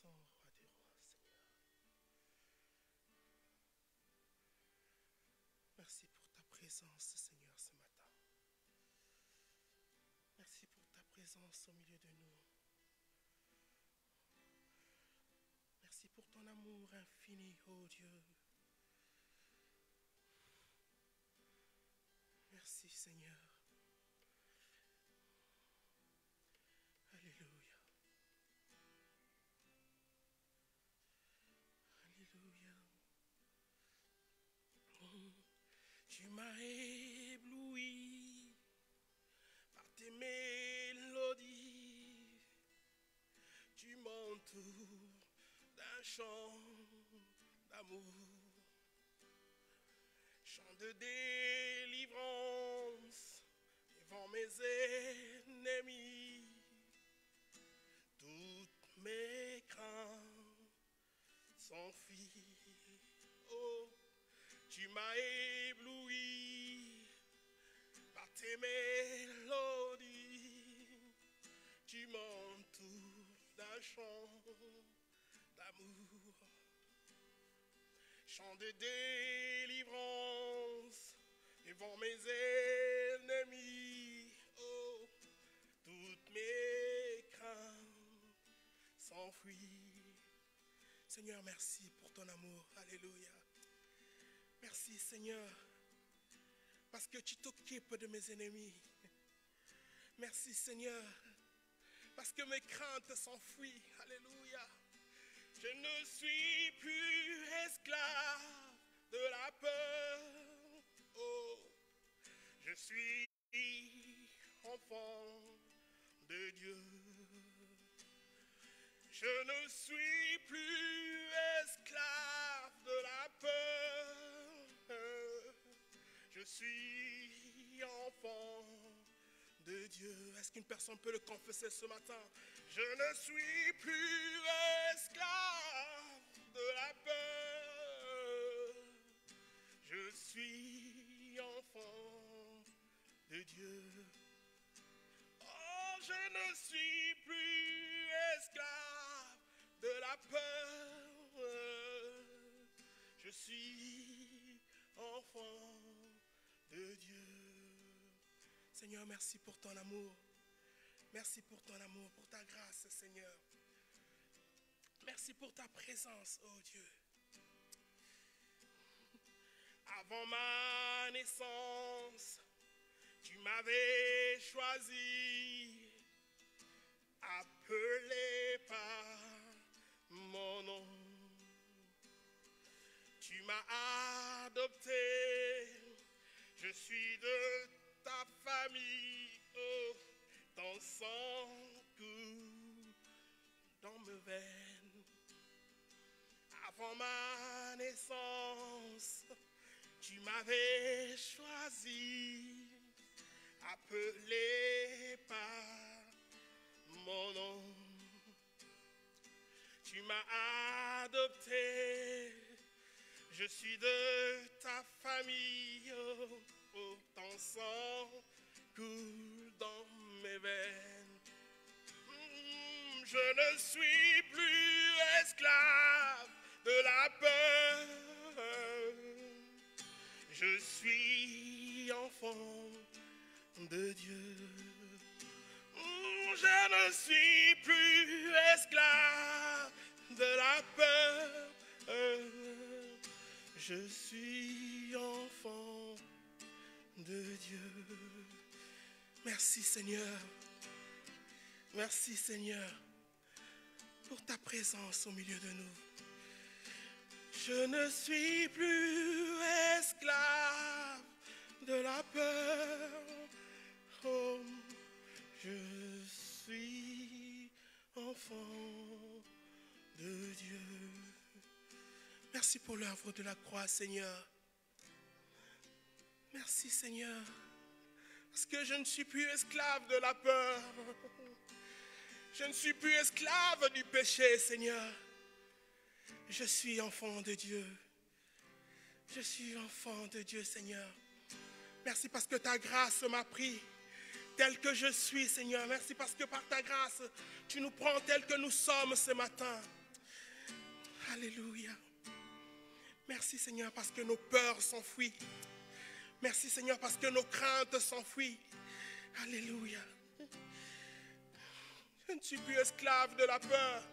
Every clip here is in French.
roi des rois, Seigneur. Merci pour ta présence, Seigneur, ce matin. Merci pour ta présence au milieu de nous. Merci pour ton amour infini, ô Dieu. Merci, Seigneur. Alléluia. Alléluia. Tu m'as ébloui par tes mélodies. Tu m'entoures d'un chant d'amour, chant de délivrance devant mes ennemis. Toutes mes craintes s'enfuient. Oh, tu m'as ébloui par tes mélodies. Tu m'entoures d'un chant d'amour, chant de délivrance devant mes ennemis. Oh, toutes mes craintes s'enfuient. Seigneur, merci pour ton amour. Alléluia. Merci, Seigneur, parce que tu t'occupes de mes ennemis. Merci, Seigneur, parce que mes craintes s'enfuient. Alléluia. Je ne suis plus esclave de la peur. Oh, je suis enfant de Dieu. Je ne suis plus esclave de la peur. Je suis enfant de Dieu. Est-ce qu'une personne peut le confesser ce matin? Je ne suis plus esclave de la peur. Je suis enfant de Dieu. Oh, je ne suis plus esclave de la peur. Je suis enfant de Dieu. Seigneur, merci pour ton amour. Merci pour ton amour, pour ta grâce, Seigneur. Merci pour ta présence, oh Dieu. Avant ma naissance, tu m'avais choisi, appelé par mon nom. Tu m'as adopté, je suis de ta famille. Oh, ton sang coule dans mes veines. Avant ma naissance, tu m'avais choisi, appelé par mon nom. Tu m'as adopté, je suis de ta famille. Oh, oh, ton sang coule dans mes veines. Je ne suis plus esclave de la peur. Je suis enfant de Dieu. Je ne suis plus esclave de la peur. Je suis enfant de Dieu. Merci, Seigneur. Merci, Seigneur, pour ta présence au milieu de nous. Je ne suis plus esclave de la peur. Oh, je suis enfant de Dieu. Merci pour l'œuvre de la croix, Seigneur. Merci, Seigneur, parce que je ne suis plus esclave de la peur. Je ne suis plus esclave du péché, Seigneur. Je suis enfant de Dieu. Je suis enfant de Dieu, Seigneur. Merci parce que ta grâce m'a pris tel que je suis, Seigneur. Merci parce que par ta grâce, tu nous prends tel que nous sommes ce matin. Alléluia. Merci Seigneur parce que nos peurs s'enfuient. Merci Seigneur parce que nos craintes s'enfuient. Alléluia. Je ne suis plus esclave de la peur.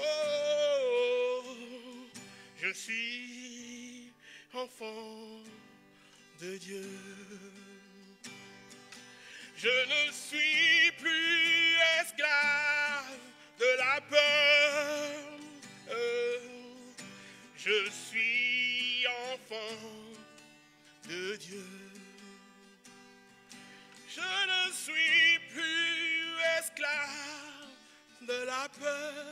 Oh, je suis enfant de Dieu. Je ne suis plus esclave de la peur. Je suis enfant de Dieu. Je ne suis plus esclave de la peur.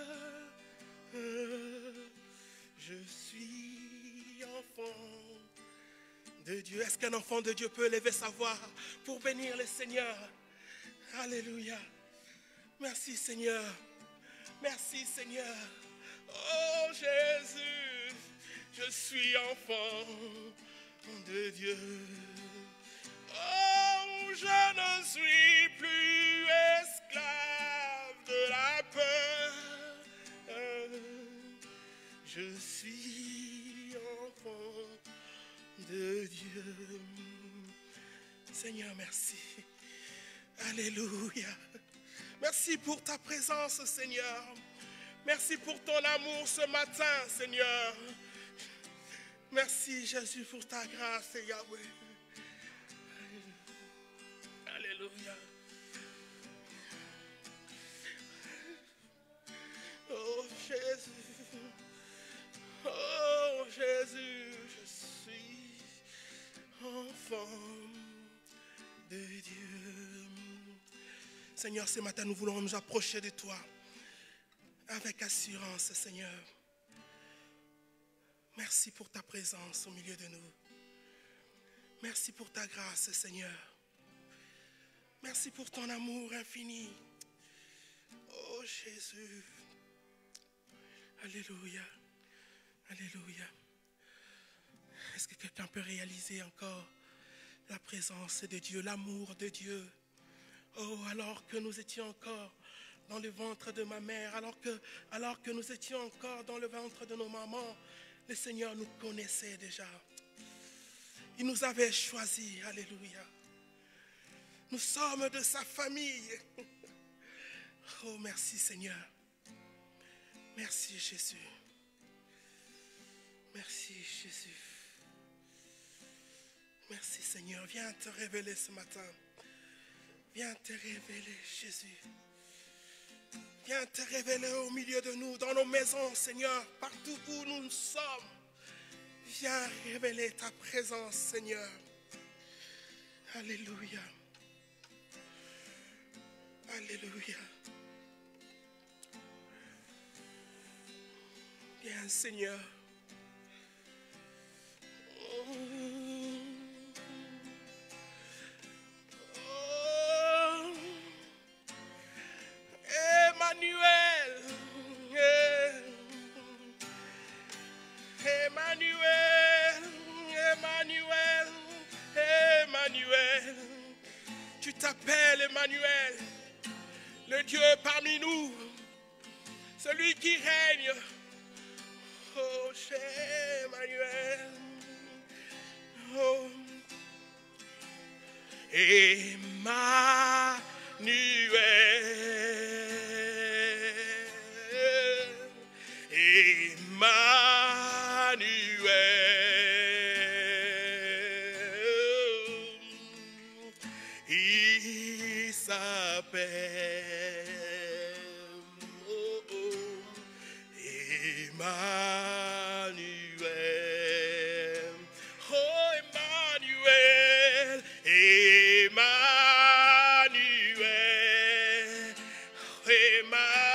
Je suis enfant de Dieu. Est-ce qu'un enfant de Dieu peut lever sa voix pour bénir le Seigneur? Alléluia. Merci Seigneur. Merci Seigneur. Oh Jésus, je suis enfant de Dieu. Oh, je ne suis plus esclave de la peur. Je suis enfant de Dieu. Seigneur, merci. Alléluia. Merci pour ta présence, Seigneur. Merci pour ton amour ce matin, Seigneur. Merci, Jésus, pour ta grâce, Yahweh. Alléluia. Oh, Jésus. Oh, Jésus, je suis enfant de Dieu. Seigneur, ce matin, nous voulons nous approcher de toi avec assurance, Seigneur. Merci pour ta présence au milieu de nous. Merci pour ta grâce, Seigneur. Merci pour ton amour infini. Oh Jésus. Alléluia. Alléluia. Est-ce que quelqu'un peut réaliser encore la présence de Dieu, l'amour de Dieu? Oh, alors que nous étions encore dans le ventre de ma mère, alors que nous étions encore dans le ventre de nos mamans, le Seigneur nous connaissait déjà. Il nous avait choisis. Alléluia. Nous sommes de sa famille. Oh, merci Seigneur. Merci Jésus. Merci Jésus. Merci Seigneur. Viens te révéler ce matin. Viens te révéler Jésus. Viens te révéler au milieu de nous, dans nos maisons, Seigneur, partout où nous sommes. Viens révéler ta présence, Seigneur. Alléluia. Alléluia. Viens, Seigneur. Oh. Emmanuel. Emmanuel. Emmanuel. Emmanuel. Tu t'appelles Emmanuel, le Dieu parmi nous, celui qui règne. Oh, Emmanuel. Oh. Emmanuel. Emmanuel. Il s'appelle Emmanuel. Oh, Emmanuel. Emmanuel. Emmanuel.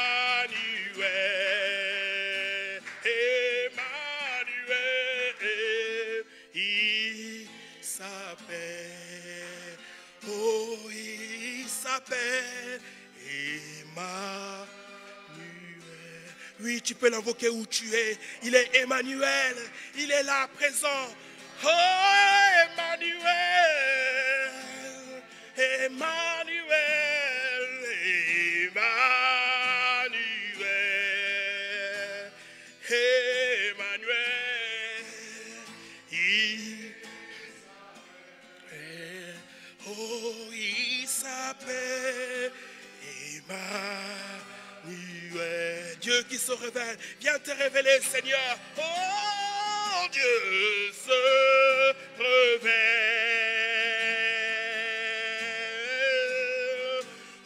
Emmanuel. Emmanuel. Il s'appelle. Oh, il s'appelle Emmanuel. Oui, tu peux l'invoquer où tu es. Il est Emmanuel. Il est là, présent. Oh, Emmanuel. Emmanuel. Emmanuel. qui se révèle. Viens te révéler, Seigneur. Oh, Dieu se révèle.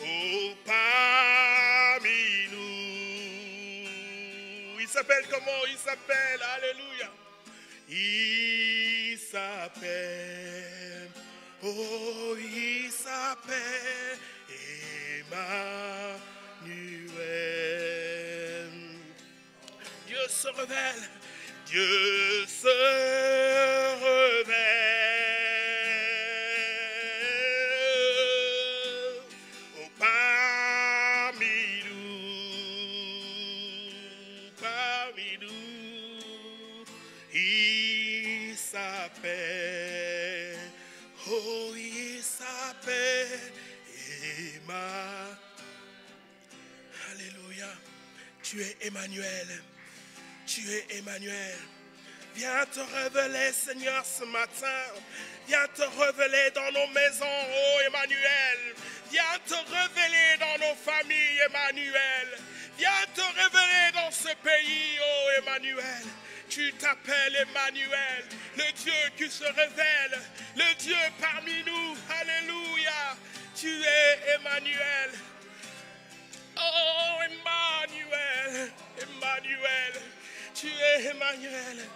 Oh, parmi nous. Il s'appelle comment? Il s'appelle, alléluia. Il s'appelle, oh, il s'appelle Emmanuel. Dieu se révèle, Dieu se révèle. Oh, parmi nous, il s'appelle, oh, il s'appelle Emmanuel. Alléluia. Tu es Emmanuel. Tu es Emmanuel. Viens te révéler, Seigneur, ce matin. Viens te révéler dans nos maisons, oh Emmanuel. Viens te révéler dans nos familles, Emmanuel. Viens te révéler dans ce pays, oh Emmanuel. Tu t'appelles Emmanuel, le Dieu qui se révèle, le Dieu parmi nous. Alléluia. Tu es Emmanuel. Oh, Emmanuel, Emmanuel, tu es Emmanuel.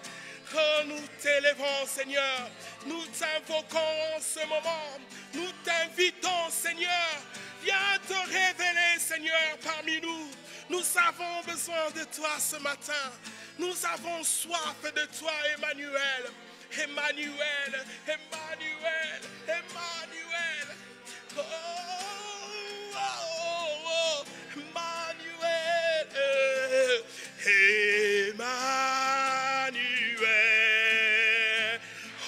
Oh, nous t'élevons, Seigneur. Nous t'invoquons en ce moment. Nous t'invitons, Seigneur. Viens te révéler, Seigneur, parmi nous. Nous avons besoin de toi ce matin. Nous avons soif de toi, Emmanuel. Emmanuel, Emmanuel, Emmanuel. Oh, oh, oh, oh. Emmanuel, Emmanuel,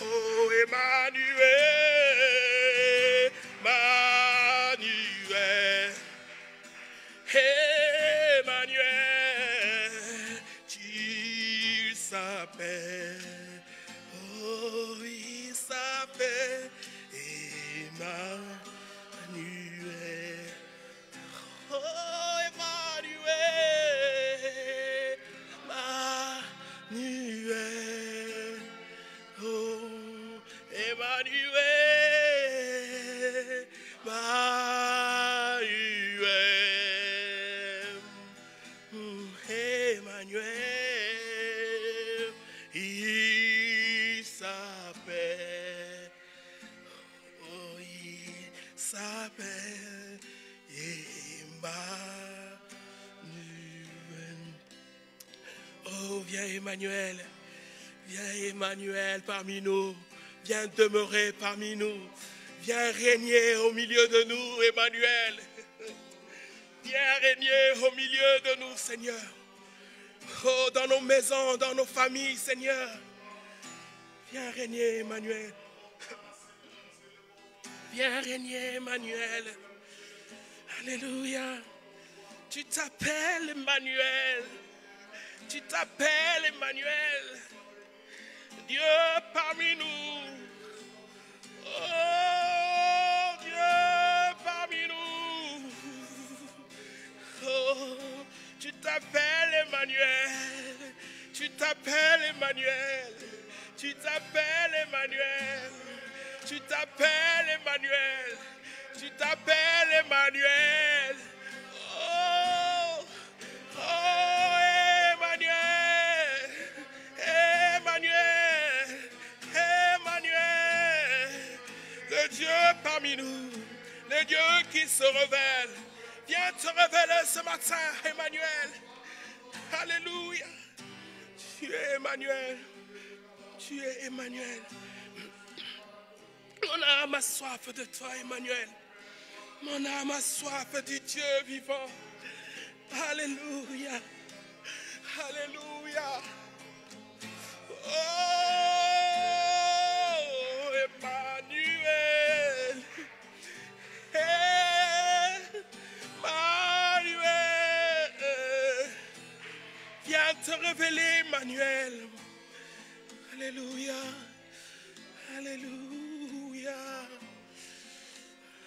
oh Emmanuel, Emmanuel, Emmanuel, tu s'appelles, oh il s'appelle Emmanuel. Oh, Emmanuel, Emmanuel, oh, Emmanuel, Emmanuel, Emmanuel, il s'appelle, oh, il s'appelle Emmanuel. Oh, viens Emmanuel. Viens Emmanuel parmi nous. Viens demeurer parmi nous. Viens régner au milieu de nous, Emmanuel. Viens régner au milieu de nous, Seigneur. Oh, dans nos maisons, dans nos familles, Seigneur. Viens régner, Emmanuel. Viens régner, Emmanuel. Alléluia. Tu t'appelles Emmanuel. Tu t'appelles Emmanuel. Dieu parmi nous. Oh, Dieu parmi nous. Oh, tu t'appelles Emmanuel. Tu t'appelles Emmanuel. Tu t'appelles Emmanuel. Tu t'appelles Emmanuel. Tu t'appelles Emmanuel. Oh, oh, Emmanuel. Emmanuel. Emmanuel. Le Dieu parmi nous. Le Dieu qui se révèle. Viens te révéler ce matin, Emmanuel. Alléluia. Tu es Emmanuel. Tu es Emmanuel. Mon âme a soif de toi, Emmanuel. Mon âme a soif du Dieu vivant. Alléluia. Alléluia. Oh, Emmanuel. Emmanuel. Viens te révéler, Emmanuel. Alléluia. Alléluia.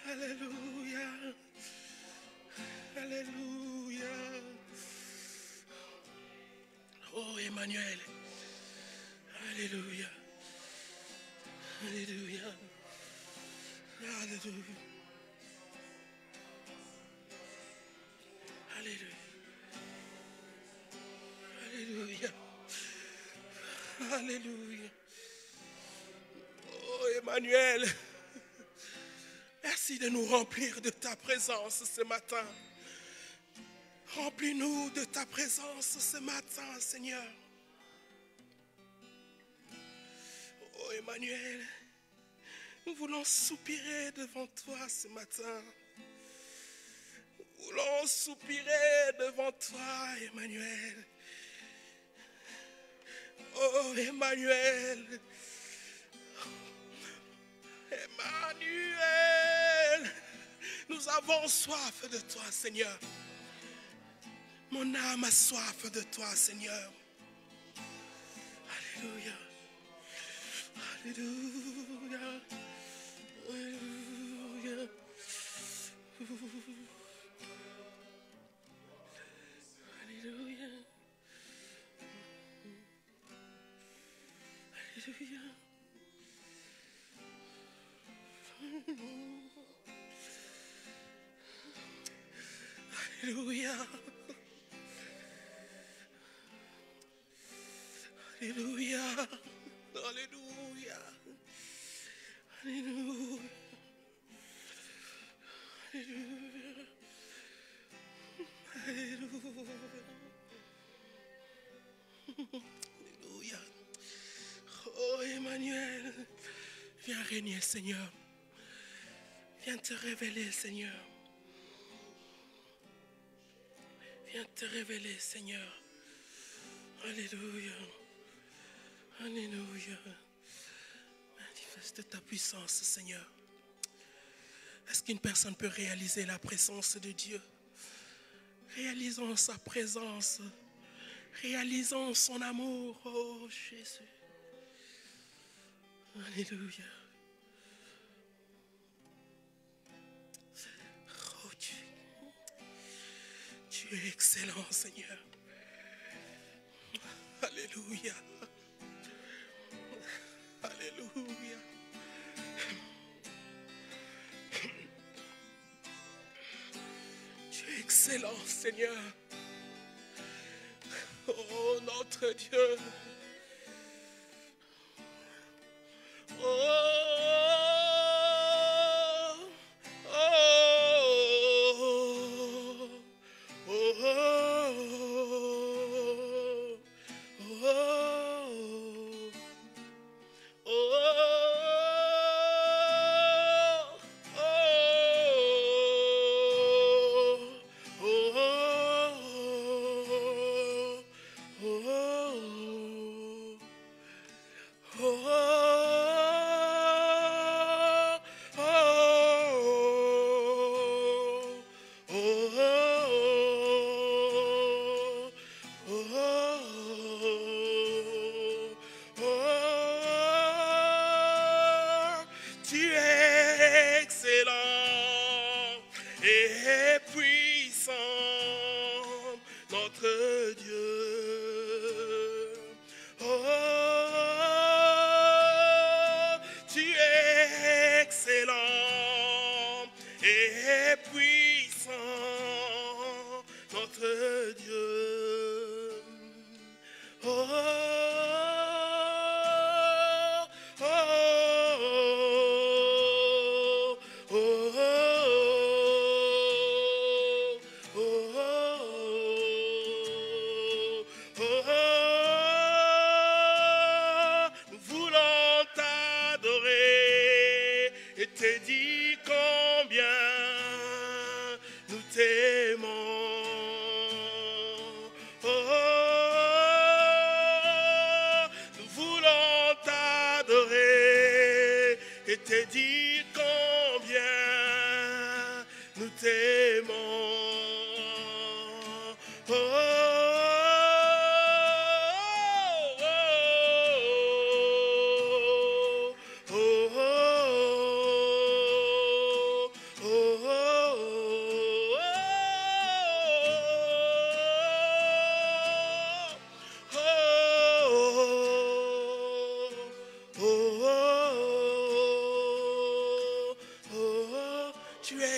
Alléluia. Alléluia. Oh Emmanuel. Alléluia. Alléluia. Alléluia. Alléluia. Alléluia. Alléluia. Oh Emmanuel. Merci de nous remplir de ta présence ce matin. Remplis-nous de ta présence ce matin, Seigneur. Oh Emmanuel, nous voulons soupirer devant toi ce matin. Nous voulons soupirer devant toi, Emmanuel. Oh Emmanuel. Emmanuel. Nous avons soif de toi, Seigneur. Mon âme a soif de toi, Seigneur. Alléluia. Alléluia. Alléluia. Alléluia. Alléluia. Alléluia. Alléluia. Alléluia. Alléluia. Alléluia. Alléluia. Oh Emmanuel, viens régner, Seigneur. Viens te révéler, Seigneur. Viens te révéler, Seigneur. Alléluia. Alléluia. Manifeste ta puissance, Seigneur. Est-ce qu'une personne peut réaliser la présence de Dieu? Réalisons sa présence. Réalisons son amour. Oh Jésus. Alléluia. Oh Dieu. Tu es excellent, Seigneur. Alléluia. Alléluia. Tu es excellent, Seigneur. Oh, notre Dieu. Oh. Oh,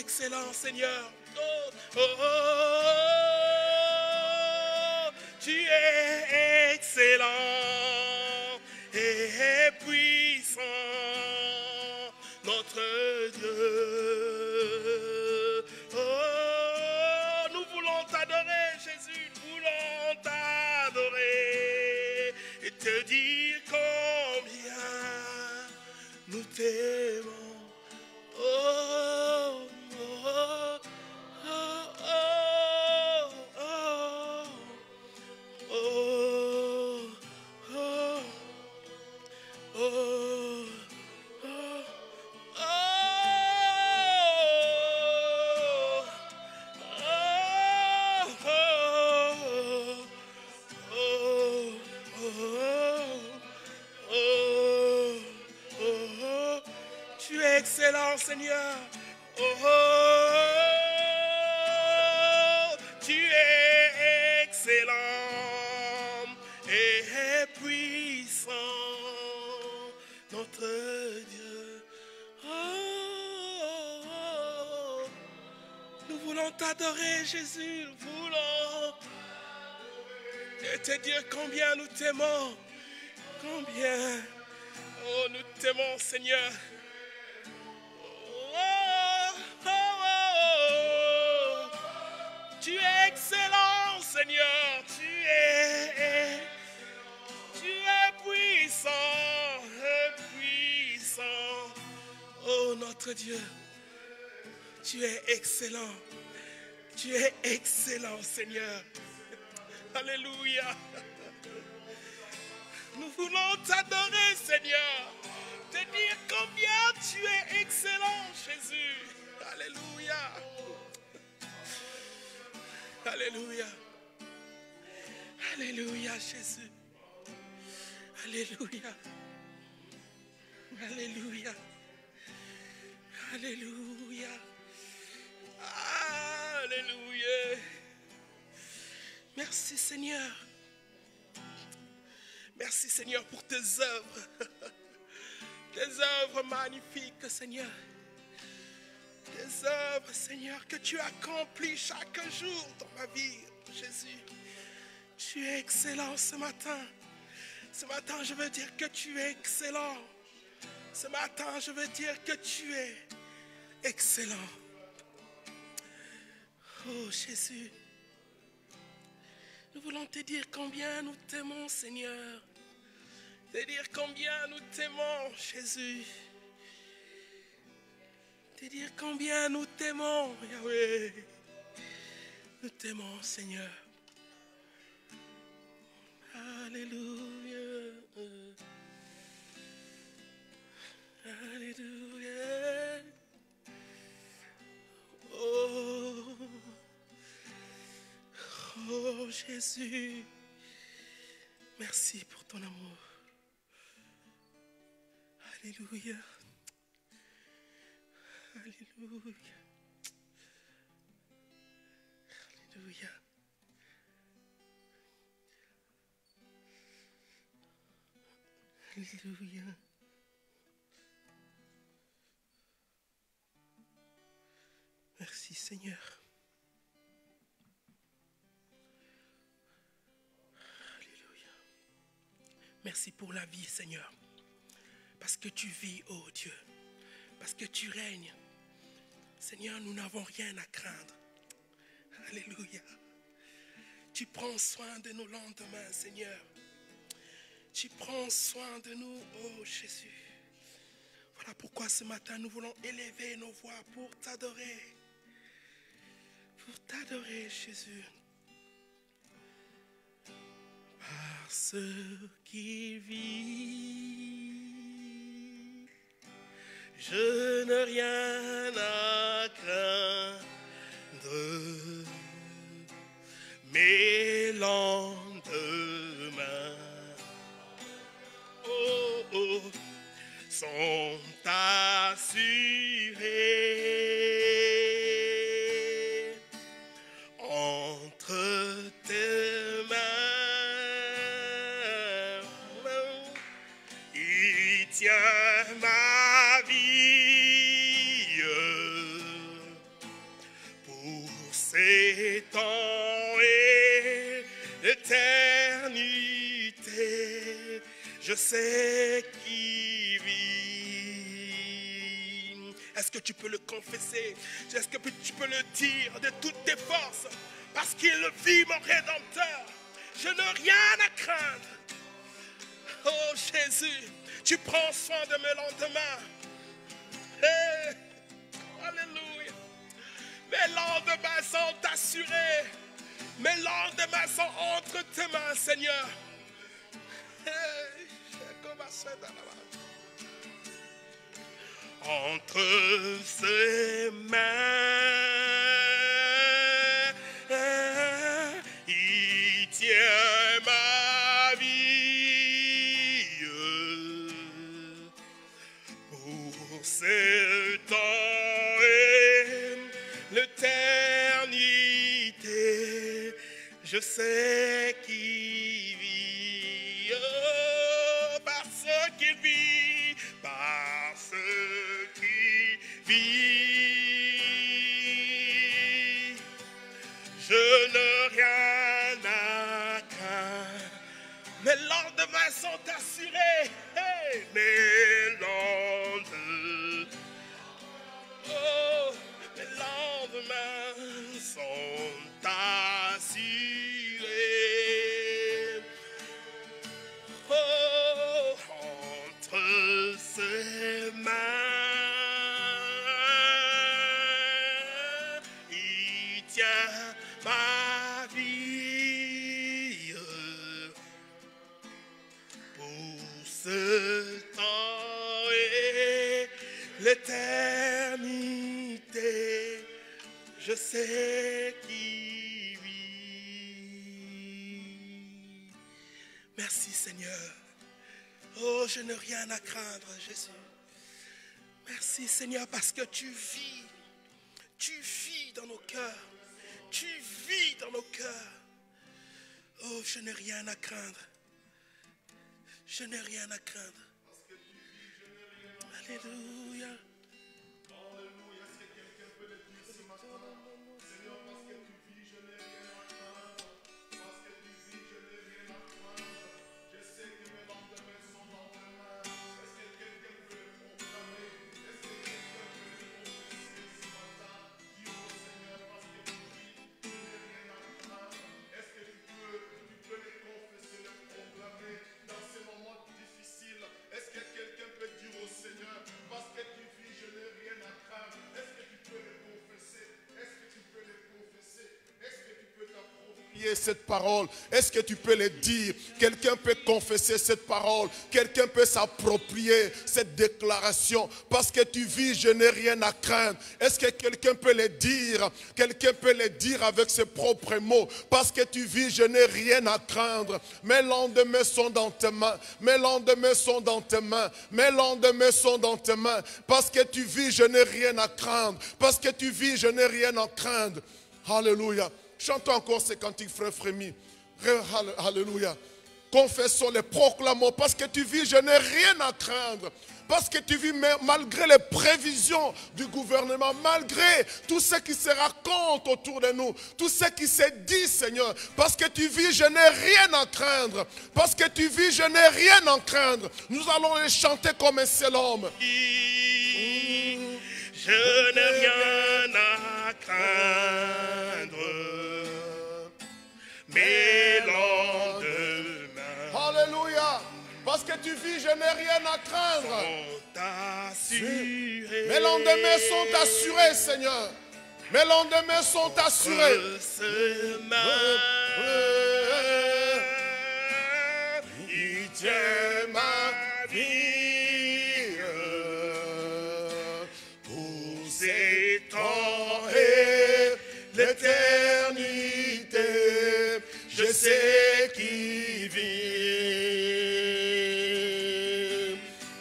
excellent, Seigneur. Oh, oh, oh, tu es excellent et puissant, notre Dieu. Oh, nous voulons t'adorer, Jésus, nous voulons t'adorer et te dire combien nous t'aimons. Oh, oh, oh, oh, oh, oh, oh, oh, tu es excellent, Seigneur. Oh, oh, tu es excellent et puissant, notre Dieu. Oh, nous voulons t'adorer, Jésus. Nous voulons te dire combien nous t'aimons. Combien. Oh, nous t'aimons, Seigneur. Tu es excellent, Seigneur. Tu es puissant, puissant. Oh, notre Dieu, tu es excellent. Tu es excellent, Seigneur. Alléluia. Nous voulons t'adorer, Seigneur. Te dire combien tu es excellent, Jésus. Alléluia. Alléluia. Alléluia, Jésus. Alléluia. Alléluia. Alléluia. Alléluia. Merci, Seigneur. Merci, Seigneur, pour tes œuvres. Tes œuvres magnifiques, Seigneur. Tes œuvres, Seigneur, que tu accomplis chaque jour dans ma vie, Jésus. Tu es excellent ce matin. Ce matin, je veux dire que tu es excellent. Ce matin, je veux dire que tu es excellent. Oh, Jésus. Nous voulons te dire combien nous t'aimons, Seigneur. Te dire combien nous t'aimons, Jésus. Te dire combien nous t'aimons, Yahweh. Nous t'aimons, Seigneur. Alléluia. Alléluia. Oh, oh Jésus. Merci pour ton amour. Alléluia. Alléluia. Alléluia. Alléluia. Merci Seigneur. Alléluia. Merci pour la vie, Seigneur. Parce que tu vis, oh Dieu. Parce que tu règnes. Seigneur, nous n'avons rien à craindre. Alléluia. Tu prends soin de nos lendemains, Seigneur. Tu prends soin de nous, oh Jésus. Voilà pourquoi ce matin, nous voulons élever nos voix pour t'adorer. Pour t'adorer, Jésus. Parce qu'il vit, je n'ai rien à craindre. Mes lendemains, oh, oh, sont assurés entre tes mains. Il tient ma vie sais qui vit. Est-ce que tu peux le confesser? Est-ce que tu peux le dire de toutes tes forces? Parce qu'il vit, mon Rédempteur. Je n'ai rien à craindre. Oh Jésus, tu prends soin de mes lendemains. Hey, alléluia. Mes lendemains sont assurés. Mes lendemains sont entre tes mains, Seigneur. Hey, entre ses mains, il tient ma vie. Pour ce temps et l'éternité, je sais qu'il vit. Oh, parce qu'il vit, parce qu'il vit, je n'ai rien à craindre. Mes lendemains sont assurés. Hey, mes lendemains, oh, mes lendemains sont assurés. Oh, entre ses mains, il tient ma vie. Pour ce temps et l'éternité, je sais qui vit. Merci Seigneur. Oh, je n'ai rien à craindre, Jésus. Merci Seigneur parce que tu vis. Tu vis dans nos cœurs. Tu vis dans nos cœurs. Oh, je n'ai rien à craindre. Je n'ai rien à craindre. Alléluia. Alléluia. Est-ce que quelqu'un peut le dire ce matin? Seigneur, parce que tu vis, je n'ai rien à craindre. Parce que tu vis, je n'ai rien à craindre. Je sais que mes lendemains sont dans tes mains. Est-ce que quelqu'un peut le proclamer? Est-ce que quelqu'un peut le confesser ce matin? Dis au Seigneur, parce que tu vis, je n'ai rien à craindre. Est-ce que tu peux le confesser, le proclamer dans ces moments difficiles? Est-ce que quelqu'un peut dire au Seigneur, parce que tu vis, je n'ai rien à craindre? Est-ce que tu peux le confesser? Est-ce que tu peux le confesser? Est-ce que tu peux t'approprier cette parole? Est-ce que tu peux le dire? Quelqu'un peut confesser cette parole. Quelqu'un peut s'approprier cette déclaration. Parce que tu vis, je n'ai rien à craindre. Est-ce que quelqu'un peut le dire? Quelqu'un peut le dire avec ses propres mots. Parce que tu vis, je n'ai rien à craindre. Mes lendemains sont dans tes mains. Mes lendemains sont dans tes mains. Mes lendemains sont dans tes mains. Parce que tu vis, je n'ai rien à craindre. Parce que tu vis, je n'ai rien à craindre. Alléluia. Chantons encore ces cantiques, frère Frémy. Alléluia. Confessons-les, proclamons. Parce que tu vis, je n'ai rien à craindre. Parce que tu vis, malgré les prévisions du gouvernement, malgré tout ce qui se raconte autour de nous, tout ce qui se dit, Seigneur. Parce que tu vis, je n'ai rien à craindre. Parce que tu vis, je n'ai rien à craindre. Nous allons les chanter comme un seul homme. Je n'ai rien à craindre. Mes lendemains. Alléluia. Parce que tu vis, je n'ai rien à craindre. Assurés. Mes lendemains sont assurés, Seigneur. Mes lendemains sont assurés. Il tient ma vie pour ces temps et l'éternité. Je sais qui vit.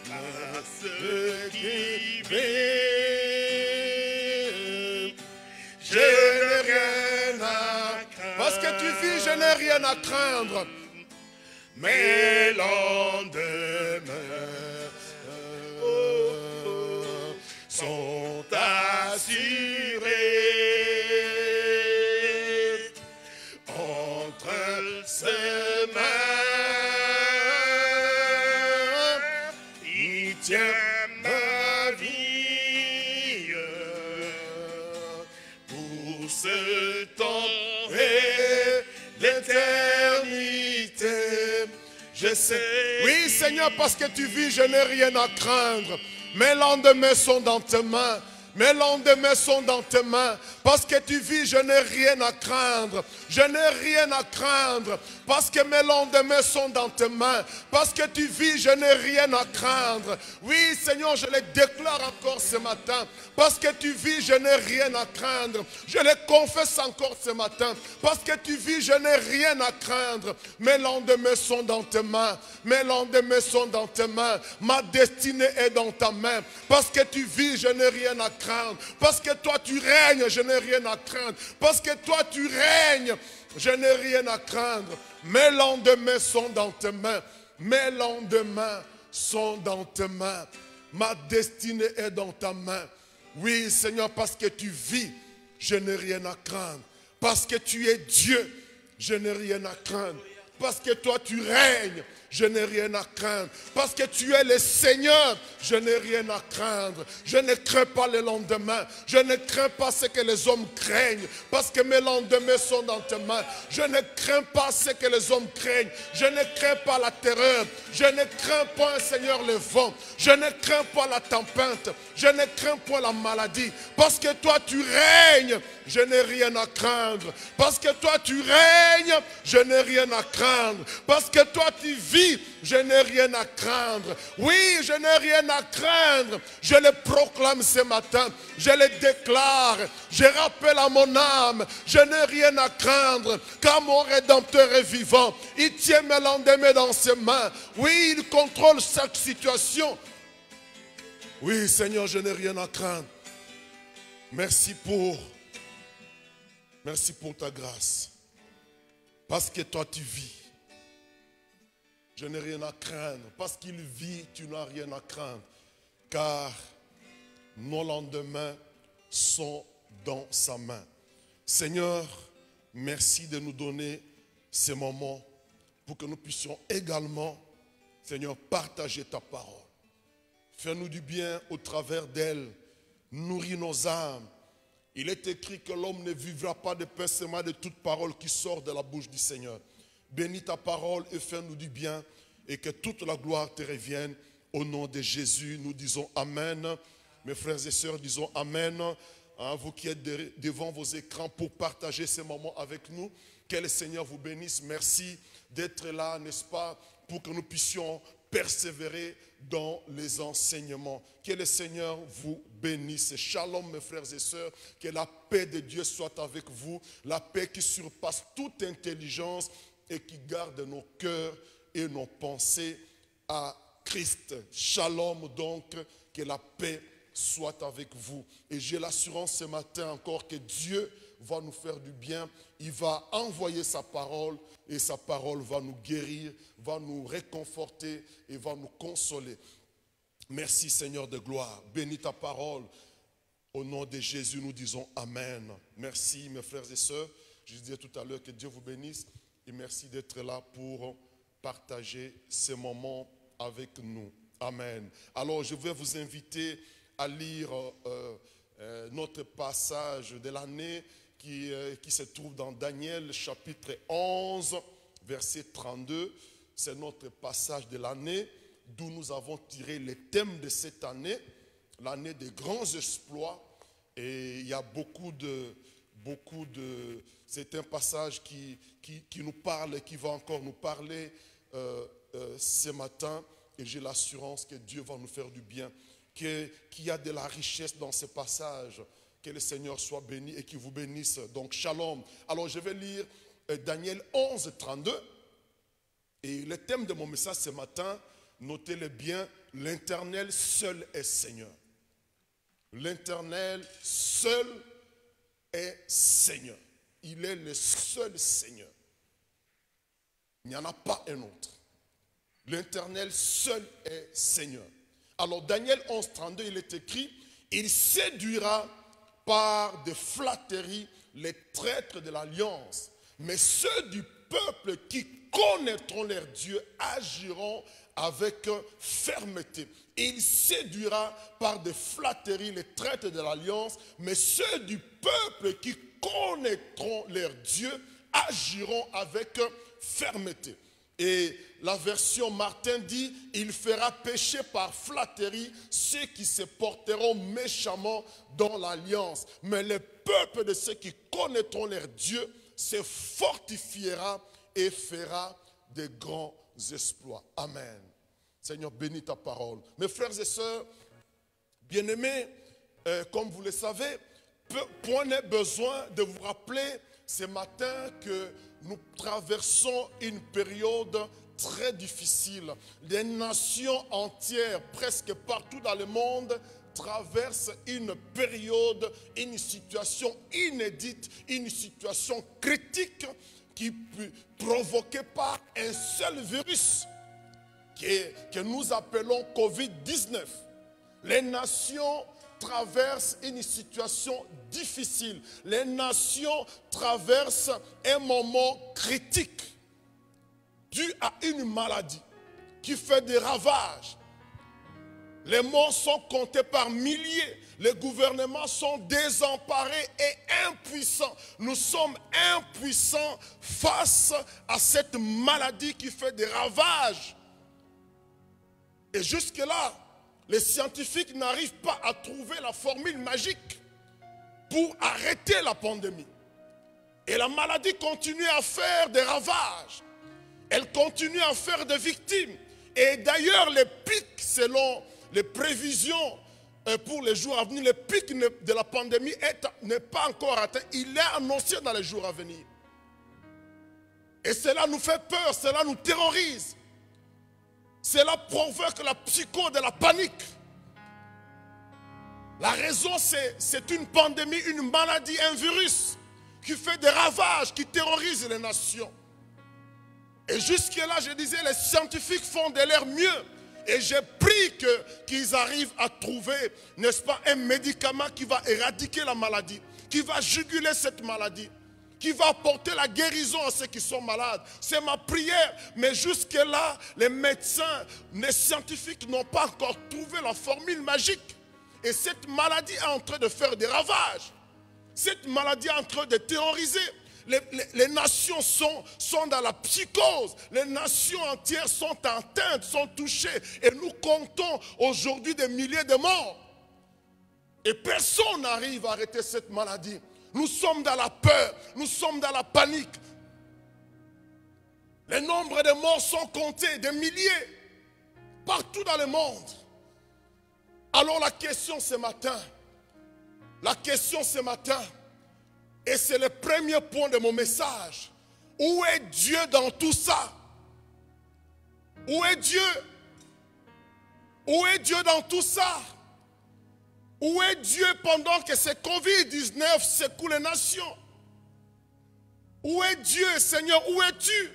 Parce qui vit. Je n'ai rien à craindre. Parce que tu vis, je n'ai rien à craindre. Mes lendemains sont assurés entre ses mains. tiens ma vie pour ce temps et l'éternité. Je sais. Oui, Seigneur, parce que tu vis, je n'ai rien à craindre. Mes lendemains sont dans tes mains. Mes lendemains sont dans tes mains. Parce que tu vis, je n'ai rien à craindre. Je n'ai rien à craindre. Parce que mes lendemains sont dans tes mains. Parce que tu vis, je n'ai rien à craindre. Oui, Seigneur, je le déclare encore ce matin. Parce que tu vis, je n'ai rien à craindre. Je le confesse encore ce matin. Parce que tu vis, je n'ai rien à craindre. Mes lendemains sont dans tes mains. Mes lendemains sont dans tes mains. Ma destinée est dans ta main. Parce que tu vis, je n'ai rien à craindre. Parce que toi tu règnes, je n'ai rien à craindre. Parce que toi tu règnes, je n'ai rien à craindre. Mes lendemains sont dans tes mains. Mes lendemains sont dans tes mains. Ma destinée est dans ta main. Oui, Seigneur, parce que tu vis, je n'ai rien à craindre. Parce que tu es Dieu, je n'ai rien à craindre. Parce que toi tu règnes, je n'ai rien à craindre. Parce que tu es le Seigneur, je n'ai rien à craindre. Je ne crains pas le lendemain. Je ne crains pas ce que les hommes craignent. Parce que mes lendemains sont dans tes mains. Je ne crains pas ce que les hommes craignent. Je ne crains pas la terreur. Je ne crains pas, Seigneur, le vent. Je ne crains pas la tempête. Je ne crains pas la maladie. Parce que toi tu règnes, je n'ai rien à craindre. Parce que toi tu règnes, je n'ai rien à craindre. Parce que toi tu vis, je n'ai rien à craindre. Oui, je n'ai rien à craindre. Je le proclame ce matin. Je le déclare. Je rappelle à mon âme, je n'ai rien à craindre. Car mon Rédempteur est vivant. Il tient mes lendemains dans ses mains. Oui, il contrôle chaque situation. Oui, Seigneur, je n'ai rien à craindre. Merci pour ta grâce. Parce que toi tu vis. Je n'ai rien à craindre. Parce qu'il vit, tu n'as rien à craindre. Car nos lendemains sont dans sa main. Seigneur, merci de nous donner ces moments pour que nous puissions également, Seigneur, partager ta parole. Fais-nous du bien au travers d'elle. Nourris nos âmes. Il est écrit que l'homme ne vivra pas de pain seulement de toute parole qui sort de la bouche du Seigneur. Bénis ta parole et fais-nous du bien et que toute la gloire te revienne. Au nom de Jésus, nous disons Amen. Mes frères et sœurs, disons Amen. Vous qui êtes devant vos écrans pour partager ces moments avec nous, que le Seigneur vous bénisse. Merci d'être là, n'est-ce pas, pour que nous puissions persévérer dans les enseignements. Que le Seigneur vous bénisse. Shalom, mes frères et sœurs. Que la paix de Dieu soit avec vous. La paix qui surpasse toute intelligence et qui garde nos cœurs et nos pensées à Christ. Shalom donc, que la paix soit avec vous. Et j'ai l'assurance ce matin encore que Dieu va nous faire du bien. Il va envoyer sa parole et sa parole va nous guérir, va nous réconforter et va nous consoler. Merci Seigneur de gloire. Bénis ta parole. Au nom de Jésus, nous disons Amen. Merci mes frères et sœurs. Je disais tout à l'heure que Dieu vous bénisse et merci d'être là pour partager ces moments avec nous. Amen. Alors je vais vous inviter à lire notre passage de l'année qui se trouve dans Daniel chapitre 11, verset 32. C'est notre passage de l'année d'où nous avons tiré le thème de cette année, l'année des grands exploits. Et il y a c'est un passage qui nous parle et qui va encore nous parler ce matin. Et j'ai l'assurance que Dieu va nous faire du bien, qu'il y a de la richesse dans ce passage. Que le Seigneur soit béni et qu'il vous bénisse. Donc, shalom. Alors, je vais lire Daniel 11, 32. Et le thème de mon message ce matin, notez-le bien, l'Éternel seul est Seigneur. L'Éternel seul est Seigneur. Il est le seul Seigneur. Il n'y en a pas un autre. L'Éternel seul est Seigneur. Alors, Daniel 11, 32, il est écrit, il séduira par des flatteries les traîtres de l'alliance. Mais ceux du peuple qui connaîtront leur Dieu agiront avec fermeté. Il séduira par des flatteries les traîtres de l'alliance, mais ceux du peuple qui connaîtront leur Dieu agiront avec fermeté. Et la version Martin dit, il fera pécher par flatterie ceux qui se porteront méchamment dans l'alliance. Mais le peuple de ceux qui connaîtront leur Dieu se fortifiera et fera de grands exploits. Amen. Seigneur, bénis ta parole. Mes frères et sœurs, bien-aimés, comme vous le savez, point n'est besoin de vous rappeler ce matin que nous traversons une période très difficile. Les nations entières, presque partout dans le monde, traversent une période, une situation inédite, une situation critique qui est provoquée par un seul virus que nous appelons Covid-19. Les nations traversent une situation difficile. Les nations traversent un moment critique dû à une maladie qui fait des ravages. Les morts sont comptés par milliers. Les gouvernements sont désemparés et impuissants. Nous sommes impuissants face à cette maladie qui fait des ravages. Et jusque-là, les scientifiques n'arrivent pas à trouver la formule magique pour arrêter la pandémie. Et la maladie continue à faire des ravages. Elle continue à faire des victimes. Et d'ailleurs, les pics, selon les prévisions pour les jours à venir, le pic de la pandémie n'est pas encore atteint. Il est annoncé dans les jours à venir. Et cela nous fait peur, cela nous terrorise. Cela provoque la psychose de la panique. La raison, c'est une pandémie, une maladie, un virus qui fait des ravages, qui terrorise les nations. Et jusque-là, je disais, les scientifiques font de leur mieux. Et j'ai pris qu'ils arrivent à trouver, n'est-ce pas, un médicament qui va éradiquer la maladie, qui va juguler cette maladie, qui va apporter la guérison à ceux qui sont malades. C'est ma prière. Mais jusque-là, les médecins, les scientifiques n'ont pas encore trouvé la formule magique. Et cette maladie est en train de faire des ravages. Cette maladie est en train de terroriser. Les nations sont dans la psychose. Les nations entières sont atteintes, sont touchées. Et nous comptons aujourd'hui des milliers de morts. Et personne n'arrive à arrêter cette maladie. Nous sommes dans la peur, nous sommes dans la panique. Les nombres de morts sont comptés, des milliers, partout dans le monde. Alors la question ce matin, et c'est le premier point de mon message, où est Dieu dans tout ça? Où est Dieu? Où est Dieu dans tout ça? Où est Dieu pendant que ce Covid-19 secoue les nations? Où est Dieu, Seigneur? Où es-tu?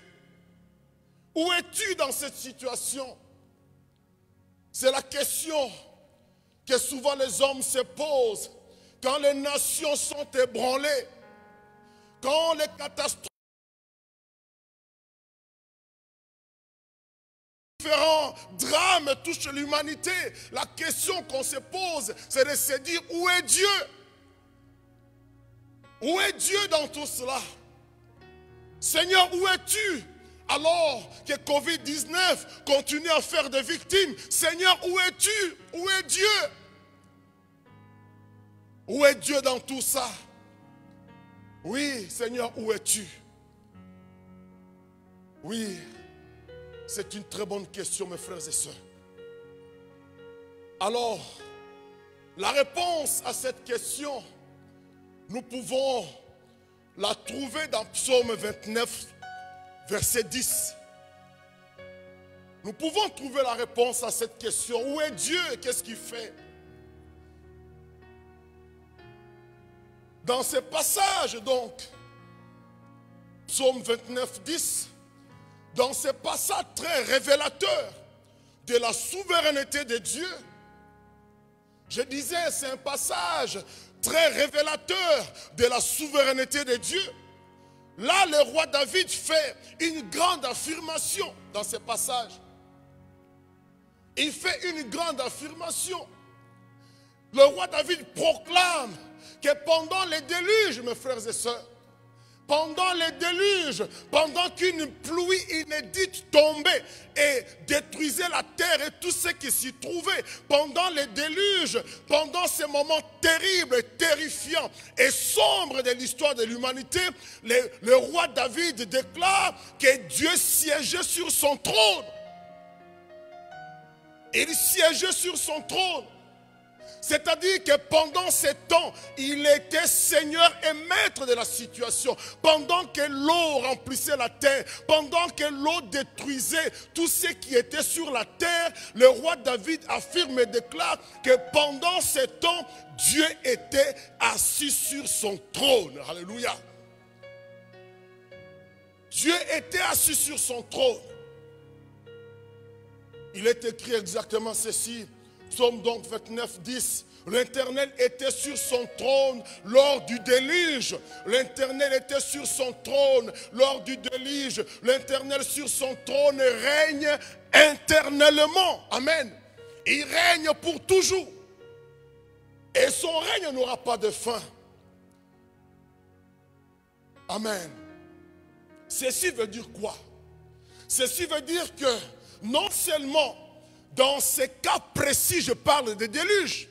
Où es-tu dans cette situation? C'est la question que souvent les hommes se posent quand les nations sont ébranlées, quand les catastrophes, différents drames touchent l'humanité. La question qu'on se pose, c'est de se dire, où est Dieu? Où est Dieu dans tout cela? Seigneur, où es-tu? Alors que Covid-19 continue à faire des victimes. Seigneur, où es-tu? Où est Dieu? Où est Dieu dans tout ça? Oui, Seigneur, où es-tu? Oui, c'est une très bonne question, mes frères et sœurs. Alors, la réponse à cette question, nous pouvons la trouver dans Psaume 29, verset 10. Nous pouvons trouver la réponse à cette question. Où est Dieu et qu'est-ce qu'il fait? Dans ce passage, donc, Psaume 29, 10, dans ce passage très révélateur de la souveraineté de Dieu, je disais, c'est un passage très révélateur de la souveraineté de Dieu. Là, le roi David fait une grande affirmation dans ce passage. il fait une grande affirmation. Le roi David proclame que pendant les déluges, mes frères et sœurs, pendant les déluges, pendant qu'une pluie inédite tombait et détruisait la terre et tout ce qui s'y trouvait, pendant les déluges, pendant ces moments terribles, terrifiants et sombres de l'histoire de l'humanité, le roi David déclare que Dieu siégeait sur son trône. Il siégeait sur son trône. C'est-à-dire que pendant ce temps, il était seigneur et maître de la situation. Pendant que l'eau remplissait la terre, pendant que l'eau détruisait tout ce qui était sur la terre, le roi David affirme et déclare que pendant ce temps, Dieu était assis sur son trône. Alléluia. Dieu était assis sur son trône. Il est écrit exactement ceci. Psaume donc 29, 10. L'Éternel était sur son trône lors du déluge. L'Éternel était sur son trône lors du déluge. L'Éternel sur son trône règne éternellement. Amen. Il règne pour toujours. Et son règne n'aura pas de fin. Amen. Ceci veut dire quoi? Ceci veut dire que non seulement dans ces cas précis, je parle de déluge.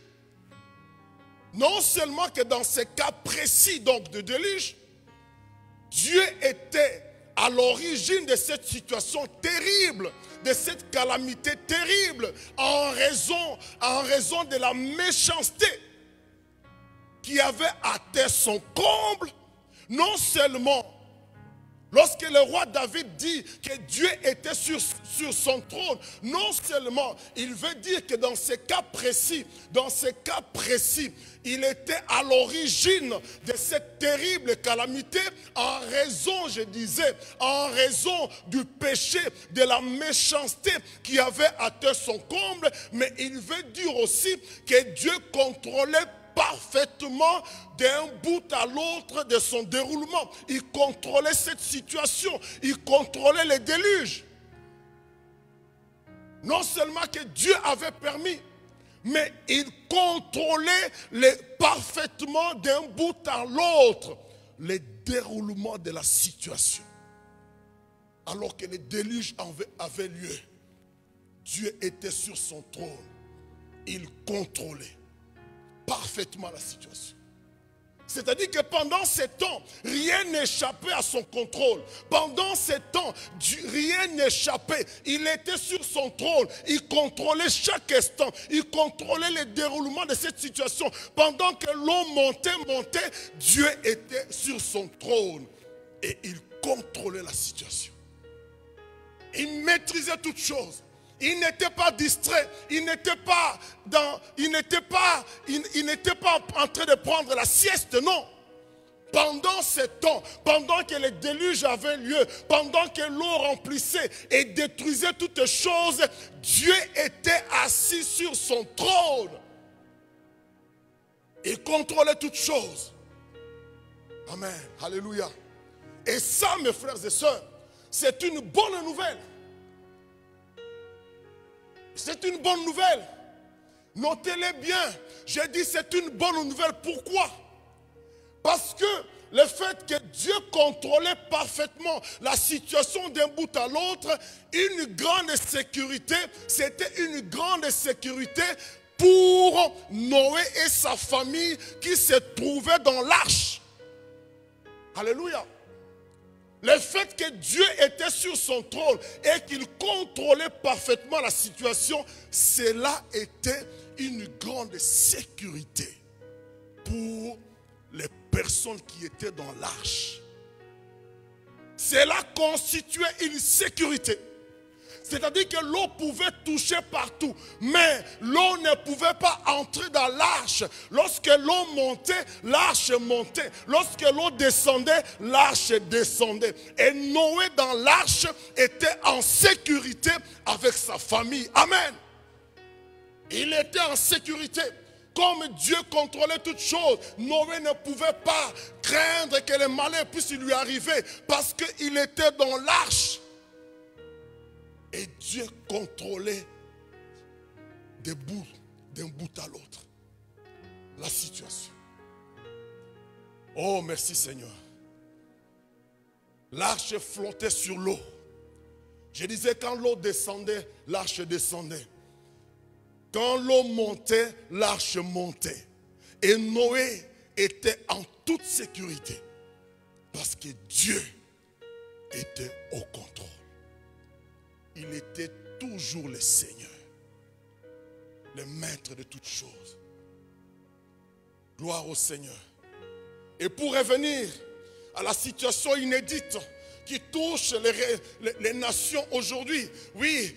Non seulement que dans ces cas précis donc de déluge, Dieu était à l'origine de cette situation terrible, de cette calamité terrible, en raison de la méchanceté qui avait atteint son comble. Non seulement lorsque le roi David dit que Dieu était sur son trône, non seulement il veut dire que dans ces cas précis, il était à l'origine de cette terrible calamité en raison, je disais, en raison du péché, de la méchanceté qui avait atteint son comble, mais il veut dire aussi que Dieu contrôlait parfaitement d'un bout à l'autre de son déroulement. Il contrôlait cette situation, il contrôlait les déluges. Non seulement que Dieu avait permis, mais il contrôlait parfaitement d'un bout à l'autre les déroulements de la situation. Alors que les déluges avaient lieu, Dieu était sur son trône. Il contrôlait parfaitement la situation. C'est-à-dire que pendant ces temps, rien n'échappait à son contrôle. Pendant ces temps, rien n'échappait. Il était sur son trône. Il contrôlait chaque instant. Il contrôlait le déroulement de cette situation. Pendant que l'eau montait, Dieu était sur son trône. Et il contrôlait la situation. Il maîtrisait toutes choses. Il n'était pas distrait, il n'était pas en train de prendre la sieste, non. Pendant ce temps, pendant que les déluges avaient lieu, pendant que l'eau remplissait et détruisait toutes choses, Dieu était assis sur son trône. Il contrôlait toutes choses. Amen, alléluia. Et ça, mes frères et sœurs, c'est une bonne nouvelle. C'est une bonne nouvelle. Notez-les bien. J'ai dit c'est une bonne nouvelle. Pourquoi? Parce que le fait que Dieu contrôlait parfaitement la situation d'un bout à l'autre, une grande sécurité, c'était une grande sécurité pour Noé et sa famille qui se trouvaient dans l'arche. Alléluia. Le fait que Dieu était sur son trône et qu'il contrôlait parfaitement la situation, cela était une grande sécurité pour les personnes qui étaient dans l'arche. Cela constituait une sécurité. C'est-à-dire que l'eau pouvait toucher partout, mais l'eau ne pouvait pas entrer dans l'arche. Lorsque l'eau montait, l'arche montait. Lorsque l'eau descendait, l'arche descendait. Et Noé dans l'arche était en sécurité avec sa famille. Amen. Il était en sécurité. Comme Dieu contrôlait toutes choses, Noé ne pouvait pas craindre que le malheur puisse lui arriver parce qu'il était dans l'arche. Et Dieu contrôlait d'un bout à l'autre. La situation. Oh, merci Seigneur. L'arche flottait sur l'eau. Je disais, quand l'eau descendait, l'arche descendait. Quand l'eau montait, l'arche montait. Et Noé était en toute sécurité. Parce que Dieu était au contrôle. Il était toujours le Seigneur. Le maître de toutes choses. Gloire au Seigneur. Et pour revenir à la situation inédite qui touche les nations aujourd'hui. Oui,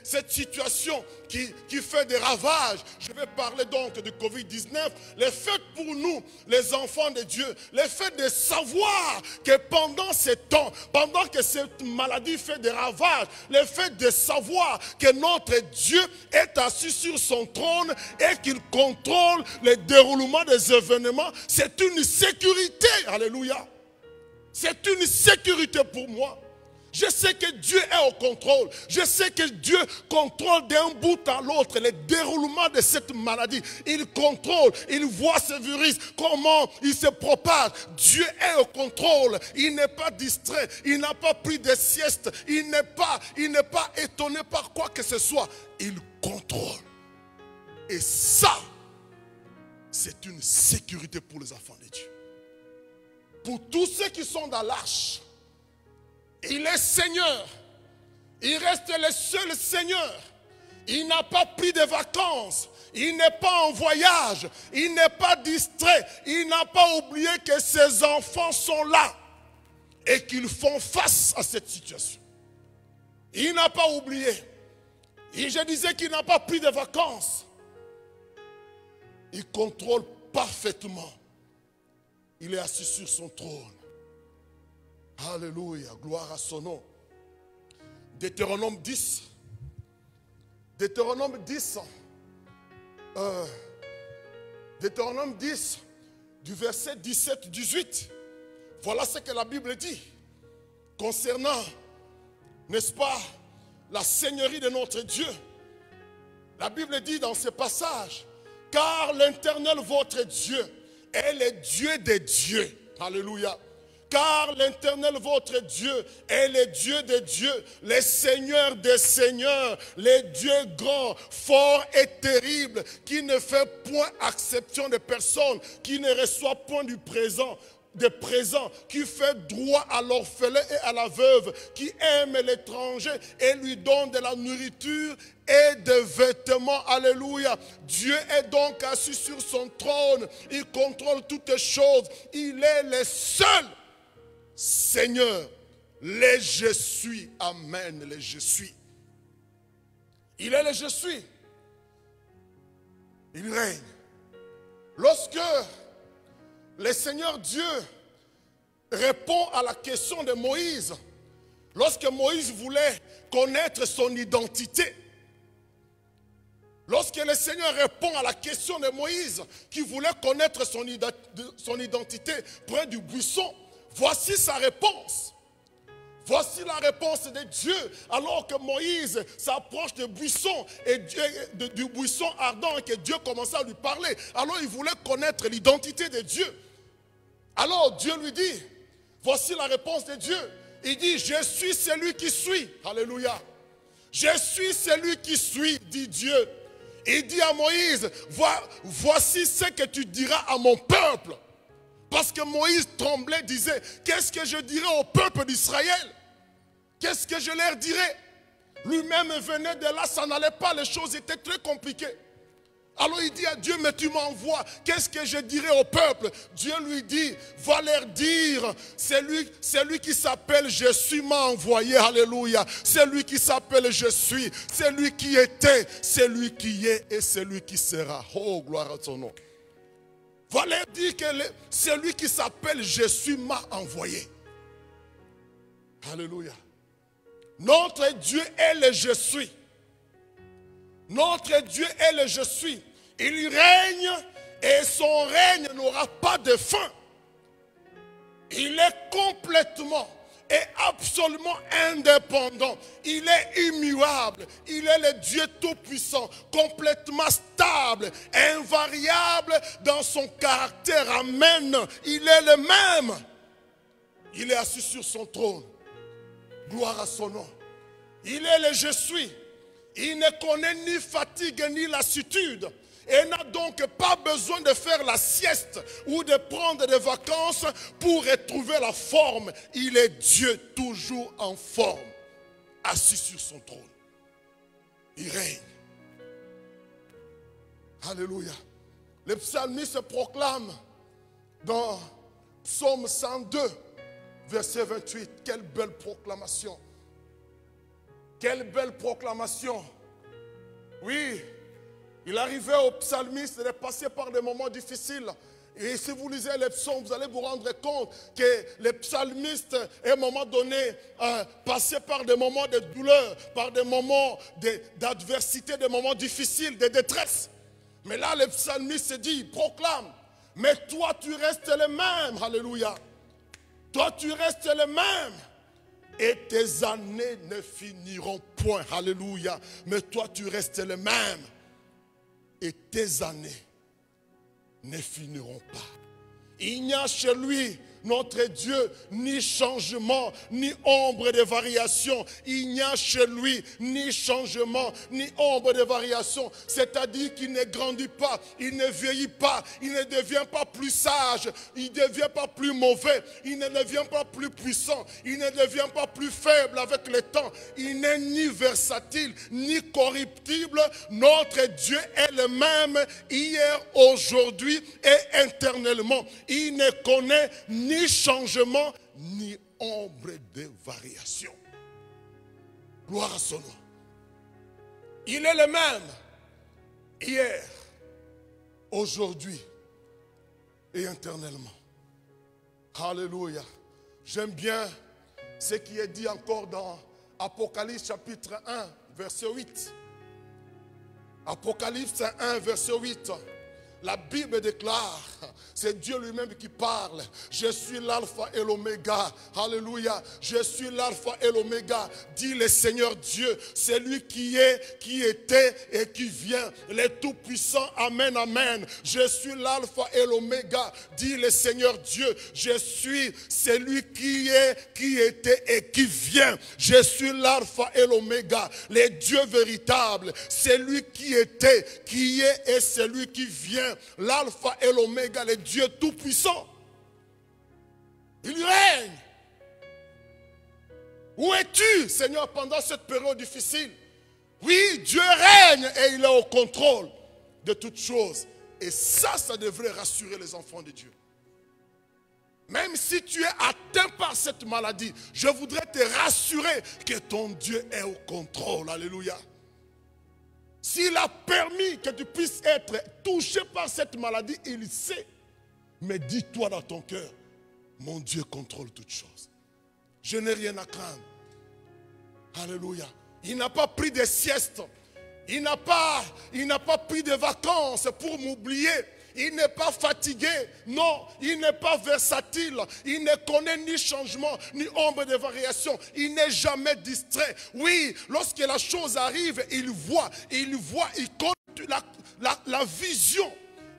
cette situation qui fait des ravages. Je vais parler donc de Covid-19. Le fait pour nous, les enfants de Dieu, le fait de savoir que pendant ce temps, pendant que cette maladie fait des ravages, le fait de savoir que notre Dieu est assis sur son trône et qu'il contrôle le déroulement des événements, c'est une sécurité. Alléluia. C'est une sécurité pour moi. Je sais que Dieu est au contrôle. Je sais que Dieu contrôle d'un bout à l'autre le déroulement de cette maladie. Il contrôle, il voit ce virus, comment il se propage. Dieu est au contrôle. Il n'est pas distrait. Il n'a pas pris de sieste. Il n'est pas étonné par quoi que ce soit. Il contrôle. Et ça, c'est une sécurité pour les enfants de Dieu. Pour tous ceux qui sont dans l'arche, il est Seigneur. Il reste le seul Seigneur. Il n'a pas pris de vacances. Il n'est pas en voyage. Il n'est pas distrait. Il n'a pas oublié que ses enfants sont là et qu'ils font face à cette situation. Il n'a pas oublié. Et je disais qu'il n'a pas pris de vacances. Il contrôle parfaitement. Il est assis sur son trône. Alléluia, gloire à son nom. Deutéronome 10. Deutéronome 10. Deutéronome 10, du verset 17-18. Voilà ce que la Bible dit. Concernant, n'est-ce pas, la seigneurie de notre Dieu. La Bible dit dans ce passage, car l'Éternel votre Dieu est le Dieu des dieux. Alléluia. Car l'Éternel votre Dieu est le Dieu des dieux, le Seigneur des seigneurs, le Dieu grand, fort et terrible, qui ne fait point exception de personne, qui ne reçoit point du présent, qui fait droit à l'orphelin et à la veuve, qui aime l'étranger et lui donne de la nourriture et des vêtements. Alléluia. Dieu est donc assis sur son trône. Il contrôle toutes choses. Il est le seul Seigneur. Le je suis. Amen. Le je suis. Il est le je suis. Il règne. Lorsque le Seigneur Dieu répond à la question de Moïse, lorsque Moïse voulait connaître son identité, lorsque le Seigneur répond à la question de Moïse qui voulait connaître son identité près du buisson, voici sa réponse. Voici la réponse de Dieu. Alors que Moïse s'approche du buisson du buisson ardent et que Dieu commençait à lui parler. Alors il voulait connaître l'identité de Dieu. Alors Dieu lui dit, voici la réponse de Dieu. Il dit, je suis celui qui suis. Alléluia. Je suis celui qui suis, dit Dieu. Il dit à Moïse, voici ce que tu diras à mon peuple. Parce que Moïse tremblait, disait, qu'est-ce que je dirai au peuple d'Israël? Qu'est-ce que je leur dirai? Lui-même venait de là, ça n'allait pas, les choses étaient très compliquées. Alors il dit à Dieu, mais tu m'envoies, qu'est-ce que je dirai au peuple? Dieu lui dit, va leur dire, c'est lui qui s'appelle je suis m'a envoyé, alléluia. C'est lui qui s'appelle je suis, c'est lui qui était, c'est lui qui est et c'est lui qui sera. Oh, gloire à son nom. Va leur dire que c'est lui qui s'appelle je suis m'a envoyé. Alléluia. Notre Dieu est le je suis. Notre Dieu est le je suis. Il règne et son règne n'aura pas de fin. Il est complètement est absolument indépendant. Il est immuable. Il est le Dieu tout-puissant, complètement stable, invariable dans son caractère. Amen. Il est le même. Il est assis sur son trône. Gloire à son nom. Il est le je suis. Il ne connaît ni fatigue ni lassitude. Et n'a donc pas besoin de faire la sieste ou de prendre des vacances pour retrouver la forme. Il est Dieu toujours en forme, assis sur son trône. Il règne. Alléluia. Le psalmiste proclame dans Psaume 102, verset 28. Quelle belle proclamation. Quelle belle proclamation. Oui. Il arrivait au psalmiste de passer par des moments difficiles. Et si vous lisez les psaumes, vous allez vous rendre compte que les psalmistes, à un moment donné, passaient par des moments de douleur, par des moments d'adversité, des moments difficiles, de détresse. Mais là, le psalmiste dit, proclame, mais toi tu restes le même. Alléluia. Toi tu restes le même. Et tes années ne finiront point. Alléluia. Mais toi tu restes le même. Et tes années ne finiront pas. Il n'y a chez lui, notre Dieu, ni changement, ni ombre de variation. Il n'y a chez lui ni changement, ni ombre de variation. C'est-à-dire qu'il ne grandit pas, il ne vieillit pas, il ne devient pas plus sage, il ne devient pas plus mauvais, il ne devient pas plus puissant, il ne devient pas plus faible avec le temps. Il n'est ni versatile, ni corruptible. Notre Dieu est le même hier, aujourd'hui et éternellement. Il ne connaît ni changement, ni ombre de variation. Gloire à son nom. Il est le même hier, aujourd'hui et éternellement. Alléluia. J'aime bien ce qui est dit encore dans Apocalypse chapitre 1, verset 8. Apocalypse 1, verset 8. La Bible déclare, c'est Dieu lui-même qui parle. Je suis l'alpha et l'oméga. Alléluia. Je suis l'alpha et l'oméga. Dit le Seigneur Dieu. C'est lui qui est, qui était et qui vient. Le Tout-Puissant. Amen, amen. Je suis l'alpha et l'oméga. Dit le Seigneur Dieu. Je suis celui qui est, qui était et qui vient. Je suis l'alpha et l'oméga. Le Dieu véritable. Celui qui était, qui est et celui qui vient. L'alpha et l'oméga, le Dieu tout-puissant. Il règne. Où es-tu, Seigneur, pendant cette période difficile? Oui, Dieu règne et il est au contrôle de toutes choses. Et ça devrait rassurer les enfants de Dieu. Même si tu es atteint par cette maladie, je voudrais te rassurer que ton Dieu est au contrôle. Alléluia. S'il a permis que tu puisses être touché par cette maladie, il sait. Mais dis-toi dans ton cœur, mon Dieu contrôle toutes choses. Je n'ai rien à craindre. Alléluia. Il n'a pas pris de sieste. Il n'a pas pris de vacances pour m'oublier. Il n'est pas fatigué. Non, il n'est pas versatile. Il ne connaît ni changement, ni ombre de variation. Il n'est jamais distrait. Oui, lorsque la chose arrive, il voit, il connaît la vision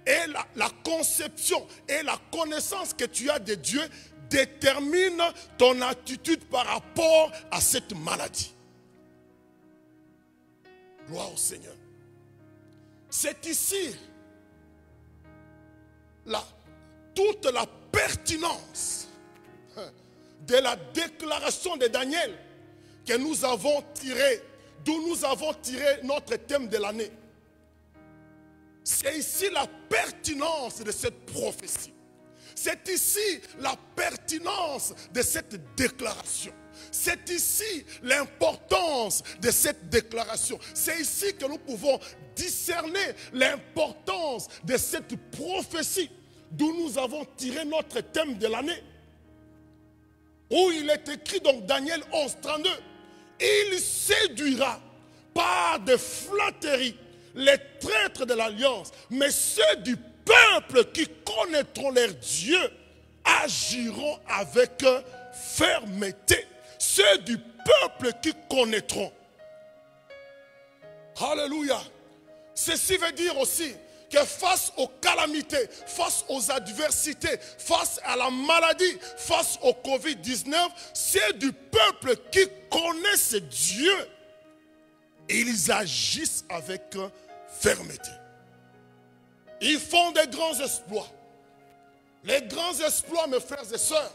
et la conception et la connaissance que tu as de Dieu détermine ton attitude par rapport à cette maladie. Gloire au Seigneur. C'est ici toute la pertinence de la déclaration de Daniel que nous avons tiré, d'où nous avons tiré notre thème de l'année. C'est ici la pertinence de cette prophétie. C'est ici la pertinence de cette déclaration. C'est ici l'importance de cette déclaration. C'est ici que nous pouvons discerner l'importance de cette prophétie d'où nous avons tiré notre thème de l'année. Où il est écrit donc Daniel 11, 32. Il séduira par de flatteries les traîtres de l'alliance, mais ceux du peuple qui connaîtront leur Dieu agiront avec fermeté. Ceux du peuple qui connaîtront. Alléluia. Ceci veut dire aussi que face aux calamités, face aux adversités, face à la maladie, face au Covid-19, c'est du peuple qui connaissent Dieu. Et ils agissent avec fermeté. Ils font des grands exploits. Les grands exploits, mes frères et sœurs,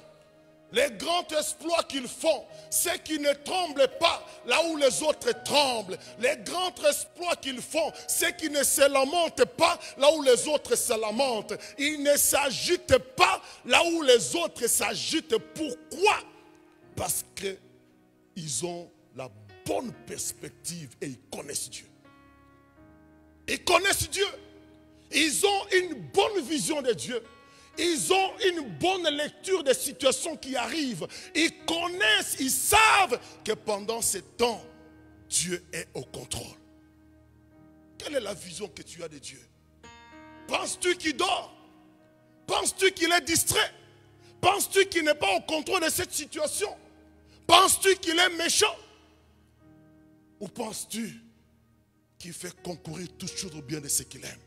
les grands exploits qu'ils font, c'est qu'ils ne tremblent pas là où les autres tremblent. Les grands exploits qu'ils font, c'est qu'ils ne se lamentent pas là où les autres se lamentent. Ils ne s'agitent pas là où les autres s'agitent. Pourquoi? Parce qu'ils ont la bonne perspective et ils connaissent Dieu. Ils connaissent Dieu. Ils ont une bonne vision de Dieu. Ils ont une bonne lecture des situations qui arrivent. Ils connaissent, ils savent que pendant ce temps, Dieu est au contrôle. Quelle est la vision que tu as de Dieu? Penses-tu qu'il dort? Penses-tu qu'il est distrait? Penses-tu qu'il n'est pas au contrôle de cette situation? Penses-tu qu'il est méchant? Ou penses-tu qu'il fait concourir toutes choses au bien de ceux qu'il aime?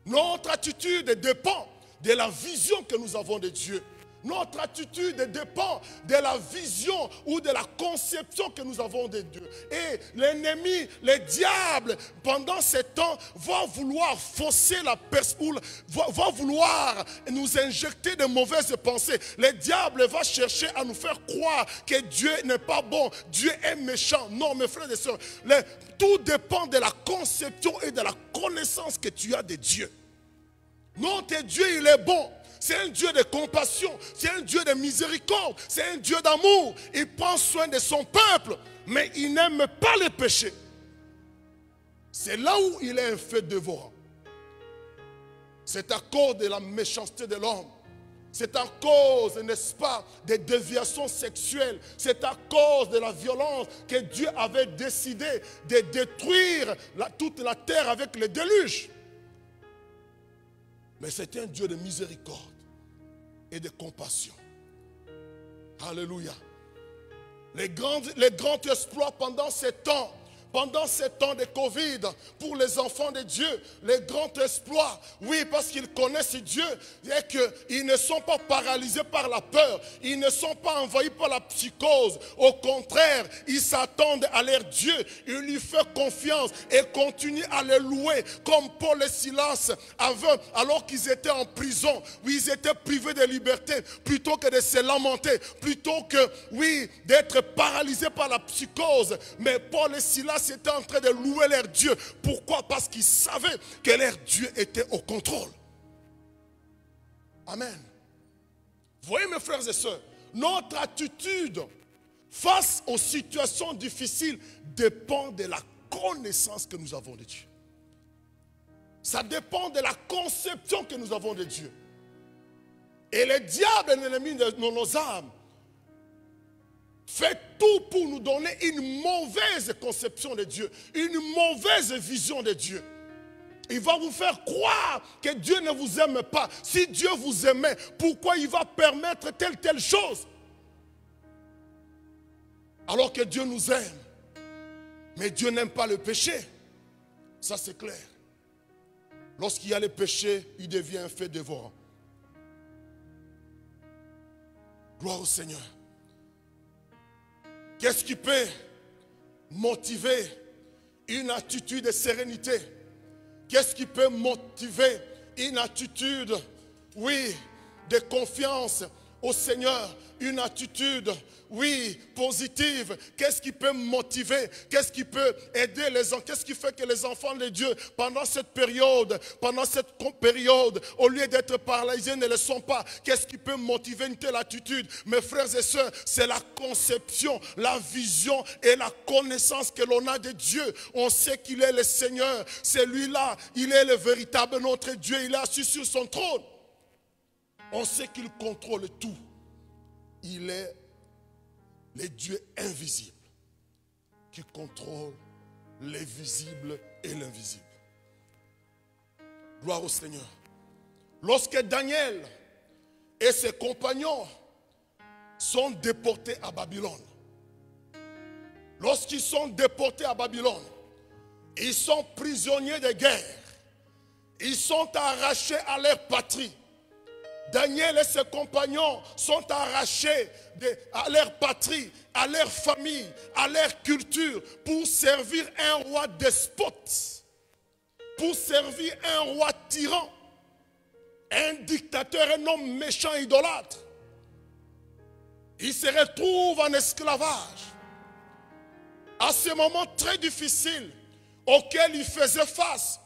Notre attitude dépend de la vision que nous avons de Dieu. Notre attitude dépend de la vision ou de la conception que nous avons de Dieu. Et l'ennemi, le diable, pendant ce temps, va vouloir fausser la perspective, va vouloir nous injecter de mauvaises pensées. Le diable va chercher à nous faire croire que Dieu n'est pas bon, Dieu est méchant. Non, mes frères et sœurs, tout dépend de la conception et de la connaissance que tu as de Dieu. Notre Dieu, il est bon. C'est un Dieu de compassion. C'est un Dieu de miséricorde. C'est un Dieu d'amour. Il prend soin de son peuple. Mais il n'aime pas les péchés. C'est là où il est un feu dévorant. C'est à cause de la méchanceté de l'homme. C'est à cause, n'est-ce pas, des déviations sexuelles. C'est à cause de la violence que Dieu avait décidé de détruire toute la terre avec le déluge. Mais c'est un Dieu de miséricorde et de compassion. Alléluia. Les grands exploits pendant ces temps de Covid, pour les enfants de Dieu, les grands exploits, oui, parce qu'ils connaissent Dieu, et qu'ils ne sont pas paralysés par la peur, ils ne sont pas envahis par la psychose. Au contraire, ils s'attendent à leur Dieu, ils lui font confiance et continuent à le louer, comme Paul et Silas avaient, alors qu'ils étaient en prison, où ils étaient privés de liberté, plutôt que de se lamenter, plutôt que, oui, d'être paralysés par la psychose. Mais Paul et Silas étaient en train de louer leur Dieu. Pourquoi? Parce qu'ils savaient que leur Dieu était au contrôle. Amen. Vous voyez, mes frères et sœurs, notre attitude face aux situations difficiles dépend de la connaissance que nous avons de Dieu. Ça dépend de la conception que nous avons de Dieu. Et le diable, l'ennemi de nos âmes, fait tout pour nous donner une mauvaise conception de Dieu, une mauvaise vision de Dieu. Il va vous faire croire que Dieu ne vous aime pas. Si Dieu vous aimait, pourquoi il va permettre telle chose? Alors que Dieu nous aime. Mais Dieu n'aime pas le péché. Ça c'est clair. Lorsqu'il y a le péché, il devient un feu dévorant. Gloire au Seigneur. Qu'est-ce qui peut motiver une attitude de sérénité? Qu'est-ce qui peut motiver une attitude, oui, de confiance au Seigneur? Une attitude, oui, positive. Qu'est-ce qui peut motiver? Qu'est-ce qui peut aider les enfants? Qu'est-ce qui fait que les enfants de Dieu, pendant cette période, au lieu d'être paralysés, ne le sont pas? Qu'est-ce qui peut motiver une telle attitude? Mes frères et sœurs, c'est la conception, la vision et la connaissance que l'on a de Dieu. On sait qu'il est le Seigneur. C'est lui-là, il est le véritable notre Dieu. Il est assis sur son trône. On sait qu'il contrôle tout. Il est le Dieu invisible qui contrôle les visibles et l'invisible. Gloire au Seigneur. Lorsque Daniel et ses compagnons sont déportés à Babylone. Lorsqu'ils sont déportés à Babylone, ils sont prisonniers de guerre. Ils sont arrachés à leur patrie. Daniel et ses compagnons sont arrachés à leur patrie, à leur famille, à leur culture pour servir un roi despote, pour servir un roi tyran, un dictateur, un homme méchant, idolâtre. Ils se retrouvent en esclavage. À ce moment très difficile auquel ils faisaient face,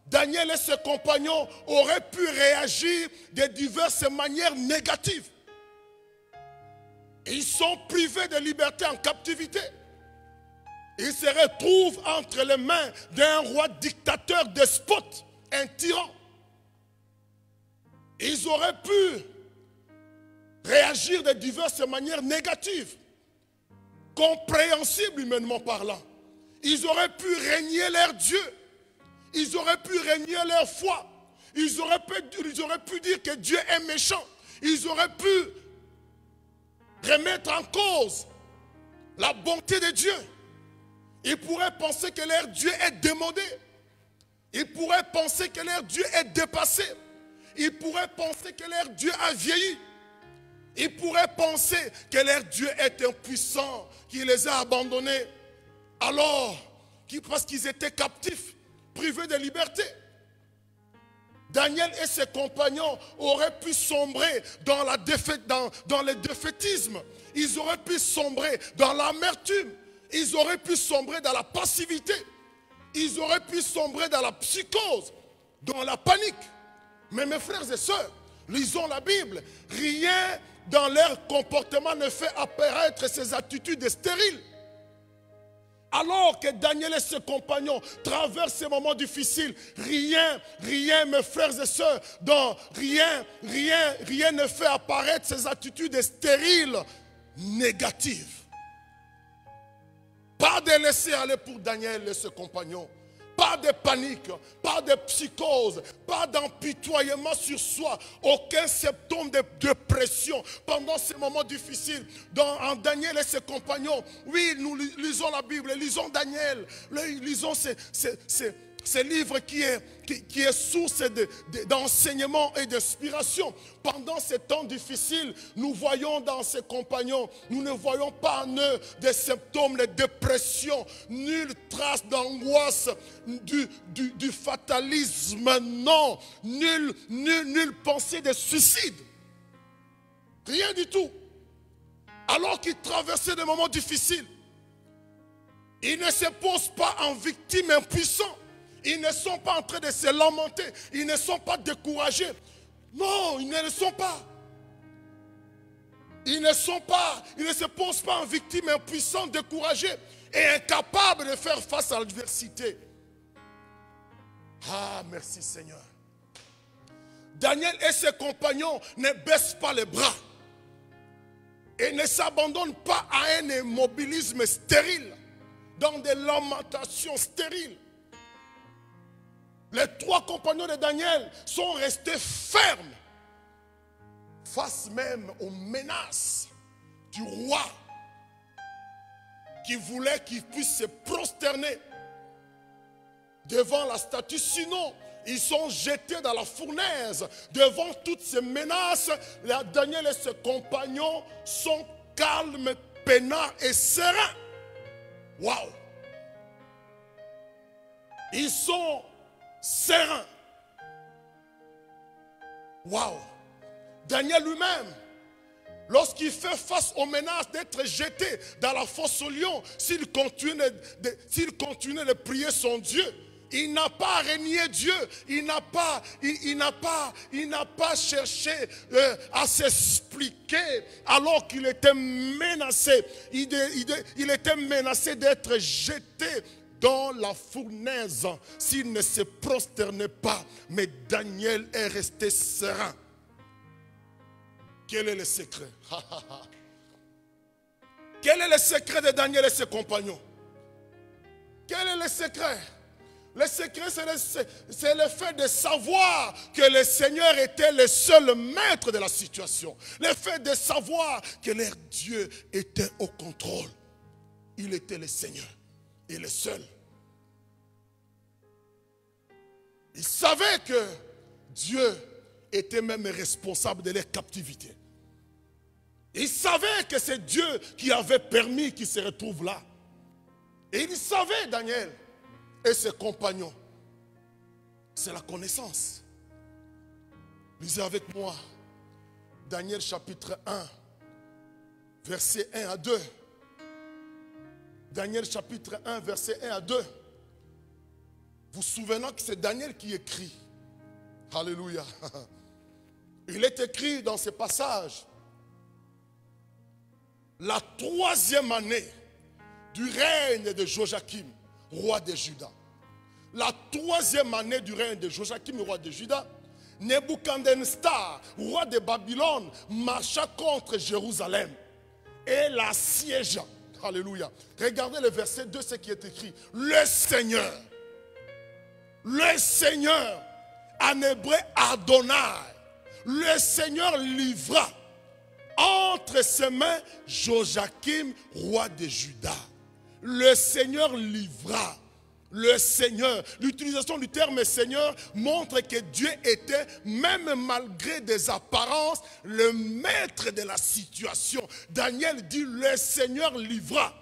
Daniel et ses compagnons auraient pu réagir de diverses manières négatives. Ils sont privés de liberté en captivité. Ils se retrouvent entre les mains d'un roi dictateur despote, un tyran. Ils auraient pu réagir de diverses manières négatives, compréhensibles humainement parlant. Ils auraient pu régner leur Dieu. Ils auraient pu régner leur foi. Ils auraient pu dire que Dieu est méchant. Ils auraient pu remettre en cause la bonté de Dieu. Ils pourraient penser que leur Dieu est démodé. Ils pourraient penser que leur Dieu est dépassé. Ils pourraient penser que leur Dieu a vieilli. Ils pourraient penser que leur Dieu est impuissant, qu'il les a abandonnés. Alors, parce qu'ils étaient captifs, privés de liberté. Daniel et ses compagnons auraient pu sombrer dans la défaite, dans le défaitisme. Ils auraient pu sombrer dans l'amertume. Ils auraient pu sombrer dans la passivité. Ils auraient pu sombrer dans la psychose, dans la panique. Mais mes frères et sœurs, lisons la Bible. Rien dans leur comportement ne fait apparaître ces attitudes stériles. Alors que Daniel et ses compagnons traversent ces moments difficiles, rien, mes frères et sœurs, rien ne fait apparaître ces attitudes stériles, négatives. Pas de laisser aller pour Daniel et ses compagnons. Pas de panique, pas de psychose, pas d'empitoyement sur soi, aucun symptôme de dépression pendant ces moments difficiles. En Daniel et ses compagnons, oui, nous lisons la Bible, lisons Daniel, lisons ce livre qui est source d'enseignement et d'inspiration. Pendant ces temps difficiles, nous voyons dans ses compagnons, nous ne voyons pas en eux des symptômes de dépression, nulle trace d'angoisse, du fatalisme, non, nulle pensée de suicide. Rien du tout. Alors qu'ils traversaient des moments difficiles, ils ne se posent pas en victimes impuissants. Ils ne sont pas en train de se lamenter. Ils ne sont pas découragés. Non, ils ne le sont pas. Ils ne se posent pas en victimes impuissants, découragés et incapables de faire face à l'adversité. Ah, merci Seigneur. Daniel et ses compagnons ne baissent pas les bras et ne s'abandonnent pas à un immobilisme stérile, dans des lamentations stériles. Les trois compagnons de Daniel sont restés fermes face même aux menaces du roi qui voulait qu'ils puissent se prosterner devant la statue. Sinon, ils sont jetés dans la fournaise. Devant toutes ces menaces, Daniel et ses compagnons sont calmes, peinards et sereins. Waouh! Ils sont serein. Waouh! Daniel lui-même, lorsqu'il fait face aux menaces d'être jeté dans la fosse aux lions, s'il continue de prier son Dieu, il n'a pas renié Dieu, il n'a pas cherché à s'expliquer alors qu'il était menacé. Il était menacé d'être jeté dans la fournaise s'il ne se prosternait pas. Mais Daniel est resté serein. Quel est le secret? Quel est le secret de Daniel et ses compagnons? Quel est le secret? Le secret, c'est le fait de savoir que le Seigneur était le seul maître de la situation. Le fait de savoir que leur Dieu était au contrôle. Il était le Seigneur et le seul. Ils savaient que Dieu était même responsable de leur captivité. Ils savaient que c'est Dieu qui avait permis qu'ils se retrouvent là. Et ils savaient, Daniel et ses compagnons, c'est la connaissance. Lisez avec moi Daniel chapitre 1, versets 1 à 2. Daniel chapitre 1, verset 1 à 2. Vous vous souvenez que c'est Daniel qui écrit. Alléluia. Il est écrit dans ce passage. La 3e année du règne de Joachim, roi de Juda. La 3e année du règne de Joachim, roi de Juda, Nebuchadnezzar, roi de Babylone, marcha contre Jérusalem et l'assiégea. Alléluia. Regardez le verset 2, ce qui est écrit. Le Seigneur, en hébreu Adonai, le Seigneur livra entre ses mains Joachim, roi de Juda. Le Seigneur livra. Le Seigneur. L'utilisation du terme Seigneur montre que Dieu était, même malgré des apparences, le maître de la situation. Daniel dit, le Seigneur livra.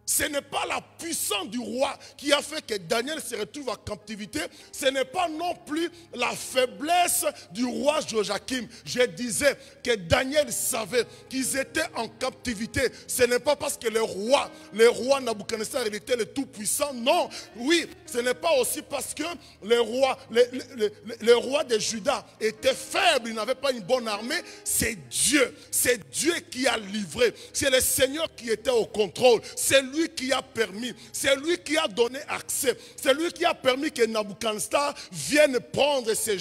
Ce n'est pas la puissance du roi qui a fait que Daniel se retrouve en captivité. Ce n'est pas non plus la faiblesse du roi Joachim. Je disais que Daniel savait qu'ils étaient en captivité. Ce n'est pas parce que le roi Nabuchodonosor, il était le tout-puissant. Non, oui, ce n'est pas aussi parce que le roi de Juda était faible, il n'avait pas une bonne armée. C'est Dieu qui a livré. C'est le Seigneur qui était au contrôle. C'est lui qui a permis, c'est lui qui a donné accès, c'est lui qui a permis que Nabuchodonosor vienne prendre ces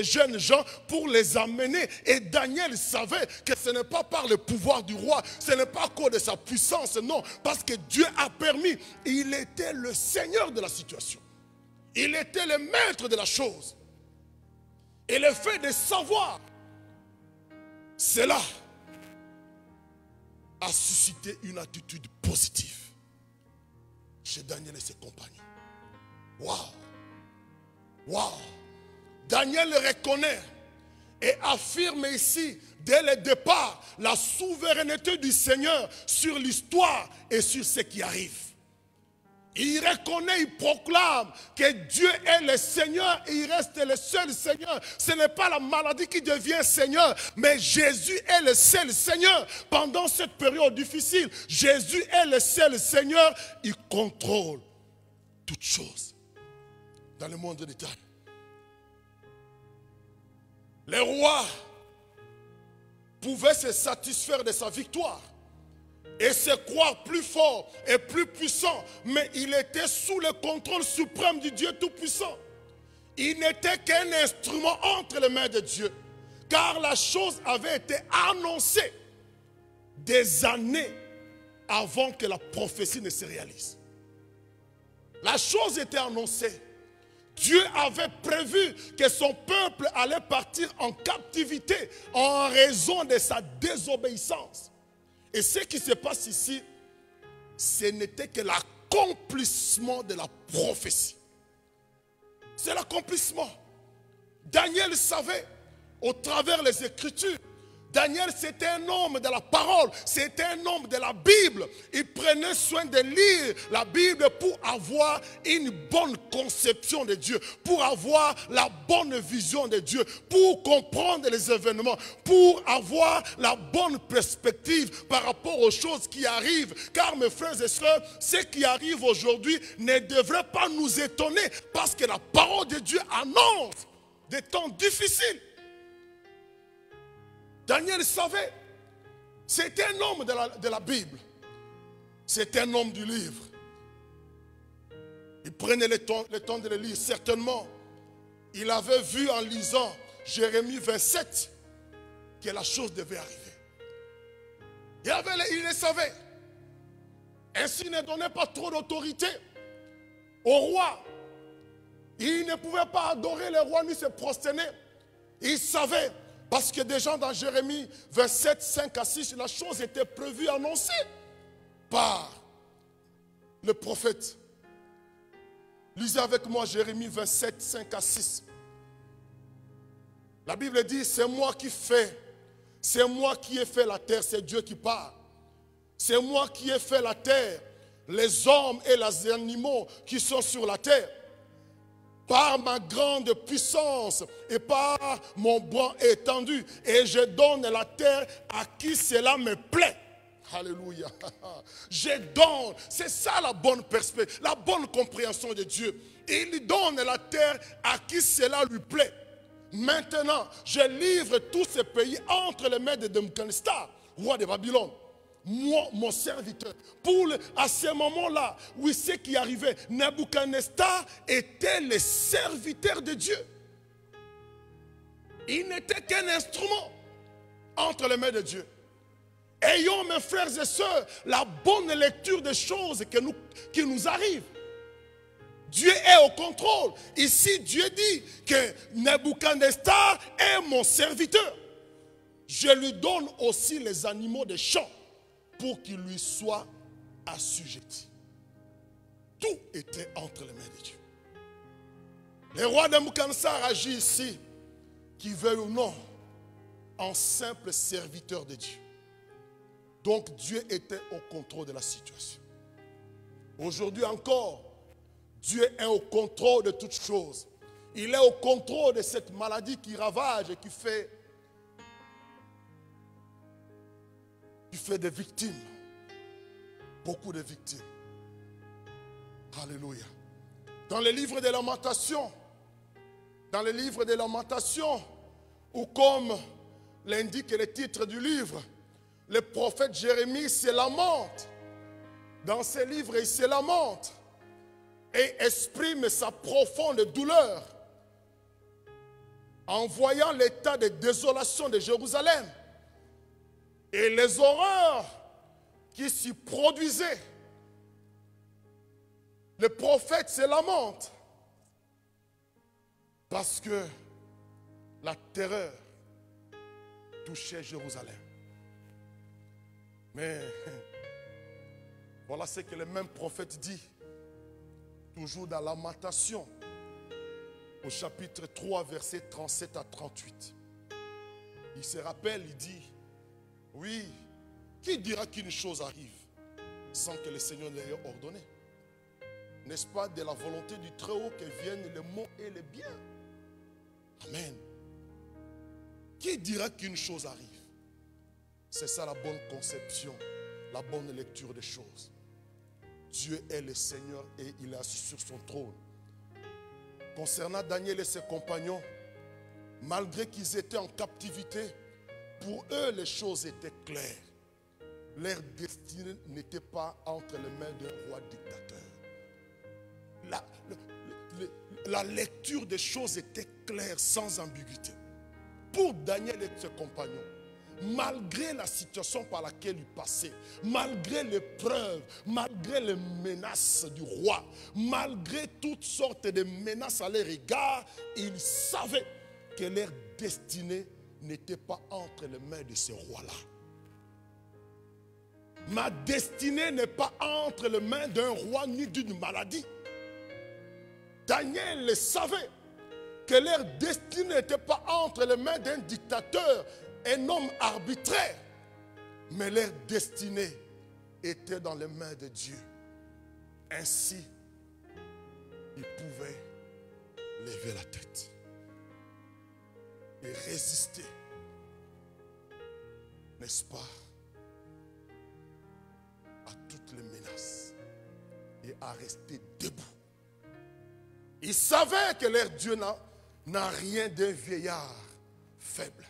jeunes gens pour les amener. Et Daniel savait que ce n'est pas par le pouvoir du roi, ce n'est pas à cause de sa puissance, non, parce que Dieu a permis. Il était le Seigneur de la situation. Il était le maître de la chose. Et le fait de savoir, cela a suscité une attitude positive chez Daniel et ses compagnons. Waouh! Waouh! Daniel reconnaît et affirme ici, dès le départ, la souveraineté du Seigneur sur l'histoire et sur ce qui arrive. Il reconnaît, il proclame que Dieu est le Seigneur et il reste le seul Seigneur. Ce n'est pas la maladie qui devient Seigneur, mais Jésus est le seul Seigneur. Pendant cette période difficile, Jésus est le seul Seigneur. Il contrôle toutes choses dans le monde de détail. Le roi pouvait se satisfaire de sa victoire et se croire plus fort et plus puissant, mais il était sous le contrôle suprême du Dieu Tout-Puissant. Il n'était qu'un instrument entre les mains de Dieu, car la chose avait été annoncée des années avant que la prophétie ne se réalise. La chose était annoncée. Dieu avait prévu que son peuple allait partir en captivité en raison de sa désobéissance. Et ce qui se passe ici, ce n'était que l'accomplissement de la prophétie. C'est l'accomplissement. Daniel savait, au travers des Écritures, Daniel, c'était un homme de la parole, c'était un homme de la Bible. Il prenait soin de lire la Bible pour avoir une bonne conception de Dieu, pour avoir la bonne vision de Dieu, pour comprendre les événements, pour avoir la bonne perspective par rapport aux choses qui arrivent. Car mes frères et sœurs, ce qui arrive aujourd'hui ne devrait pas nous étonner, parce que la parole de Dieu annonce des temps difficiles. Daniel savait, c'était un homme de la Bible, c'était un homme du livre. Il prenait le temps de le lire, certainement. Il avait vu en lisant Jérémie 27 que la chose devait arriver. Il le savait. Ainsi, il ne donnait pas trop d'autorité au roi. Il ne pouvait pas adorer le roi ni se prosterner. Il savait, parce que déjà dans Jérémie 27, 5 à 6, la chose était prévue, annoncée par le prophète. Lisez avec moi Jérémie 27, 5 à 6. La Bible dit, c'est moi qui fais, c'est moi qui ai fait la terre, c'est Dieu qui parle. C'est moi qui ai fait la terre, les hommes et les animaux qui sont sur la terre. Par ma grande puissance et par mon bras étendu. Et je donne la terre à qui cela me plaît. Alléluia. Je donne. C'est ça la bonne perspective, la bonne compréhension de Dieu. Il donne la terre à qui cela lui plaît. Maintenant, je livre tous ces pays entre les mains de Nebuchadnezzar, roi de Babylone. Moi, mon serviteur. À ce moment-là, oui, ce qui arrivait, Nebuchadnezzar était le serviteur de Dieu. Il n'était qu'un instrument entre les mains de Dieu. Ayons, mes frères et sœurs, la bonne lecture des choses qui nous arrivent. Dieu est au contrôle. Ici, Dieu dit que Nebuchadnezzar est mon serviteur. Je lui donne aussi les animaux des champs pour qu'il lui soit assujetti. Tout était entre les mains de Dieu. Le roi Nebuchadnezzar agit ici, qui veuille ou non, en simple serviteur de Dieu. Donc Dieu était au contrôle de la situation. Aujourd'hui encore, Dieu est au contrôle de toutes choses. Il est au contrôle de cette maladie qui ravage et qui fait des victimes. Beaucoup de victimes. Alléluia. Dans le livre des Lamentations, ou comme l'indique le titre du livre, le prophète Jérémie se lamente. Dans ce livre, il se lamente et exprime sa profonde douleur en voyant l'état de désolation de Jérusalem et les horreurs qui s'y produisaient. Le prophète se lamente parce que la terreur touchait Jérusalem. Mais voilà ce que le même prophète dit, toujours dans Lamentation, au chapitre 3, versets 37 à 38. Il se rappelle, il dit, oui, qui dira qu'une chose arrive sans que le Seigneur l'ait ordonné? N'est-ce pas de la volonté du Très-Haut que viennent le mot et le bien? Amen. Qui dira qu'une chose arrive? C'est ça la bonne conception, la bonne lecture des choses. Dieu est le Seigneur et il est assis sur son trône. Concernant Daniel et ses compagnons, malgré qu'ils étaient en captivité, pour eux les choses étaient claires. Leur destinée n'était pas entre les mains d'un roi dictateur. La lecture des choses était claire, sans ambiguïté. Pour Daniel et ses compagnons, malgré la situation par laquelle ils passaient, malgré l'épreuve, malgré les menaces du roi, malgré toutes sortes de menaces à leur égard, ils savaient que leur destinée n'était pas entre les mains de ce roi-là. Ma destinée n'est pas entre les mains d'un roi ni d'une maladie. Daniel le savait que leur destinée n'était pas entre les mains d'un dictateur, un homme arbitraire, mais leur destinée était dans les mains de Dieu. Ainsi, ils pouvaient lever la tête et résister, n'est-ce pas, à toutes les menaces et à rester debout. Ils savaient que leur Dieu n'a rien d'un vieillard faible.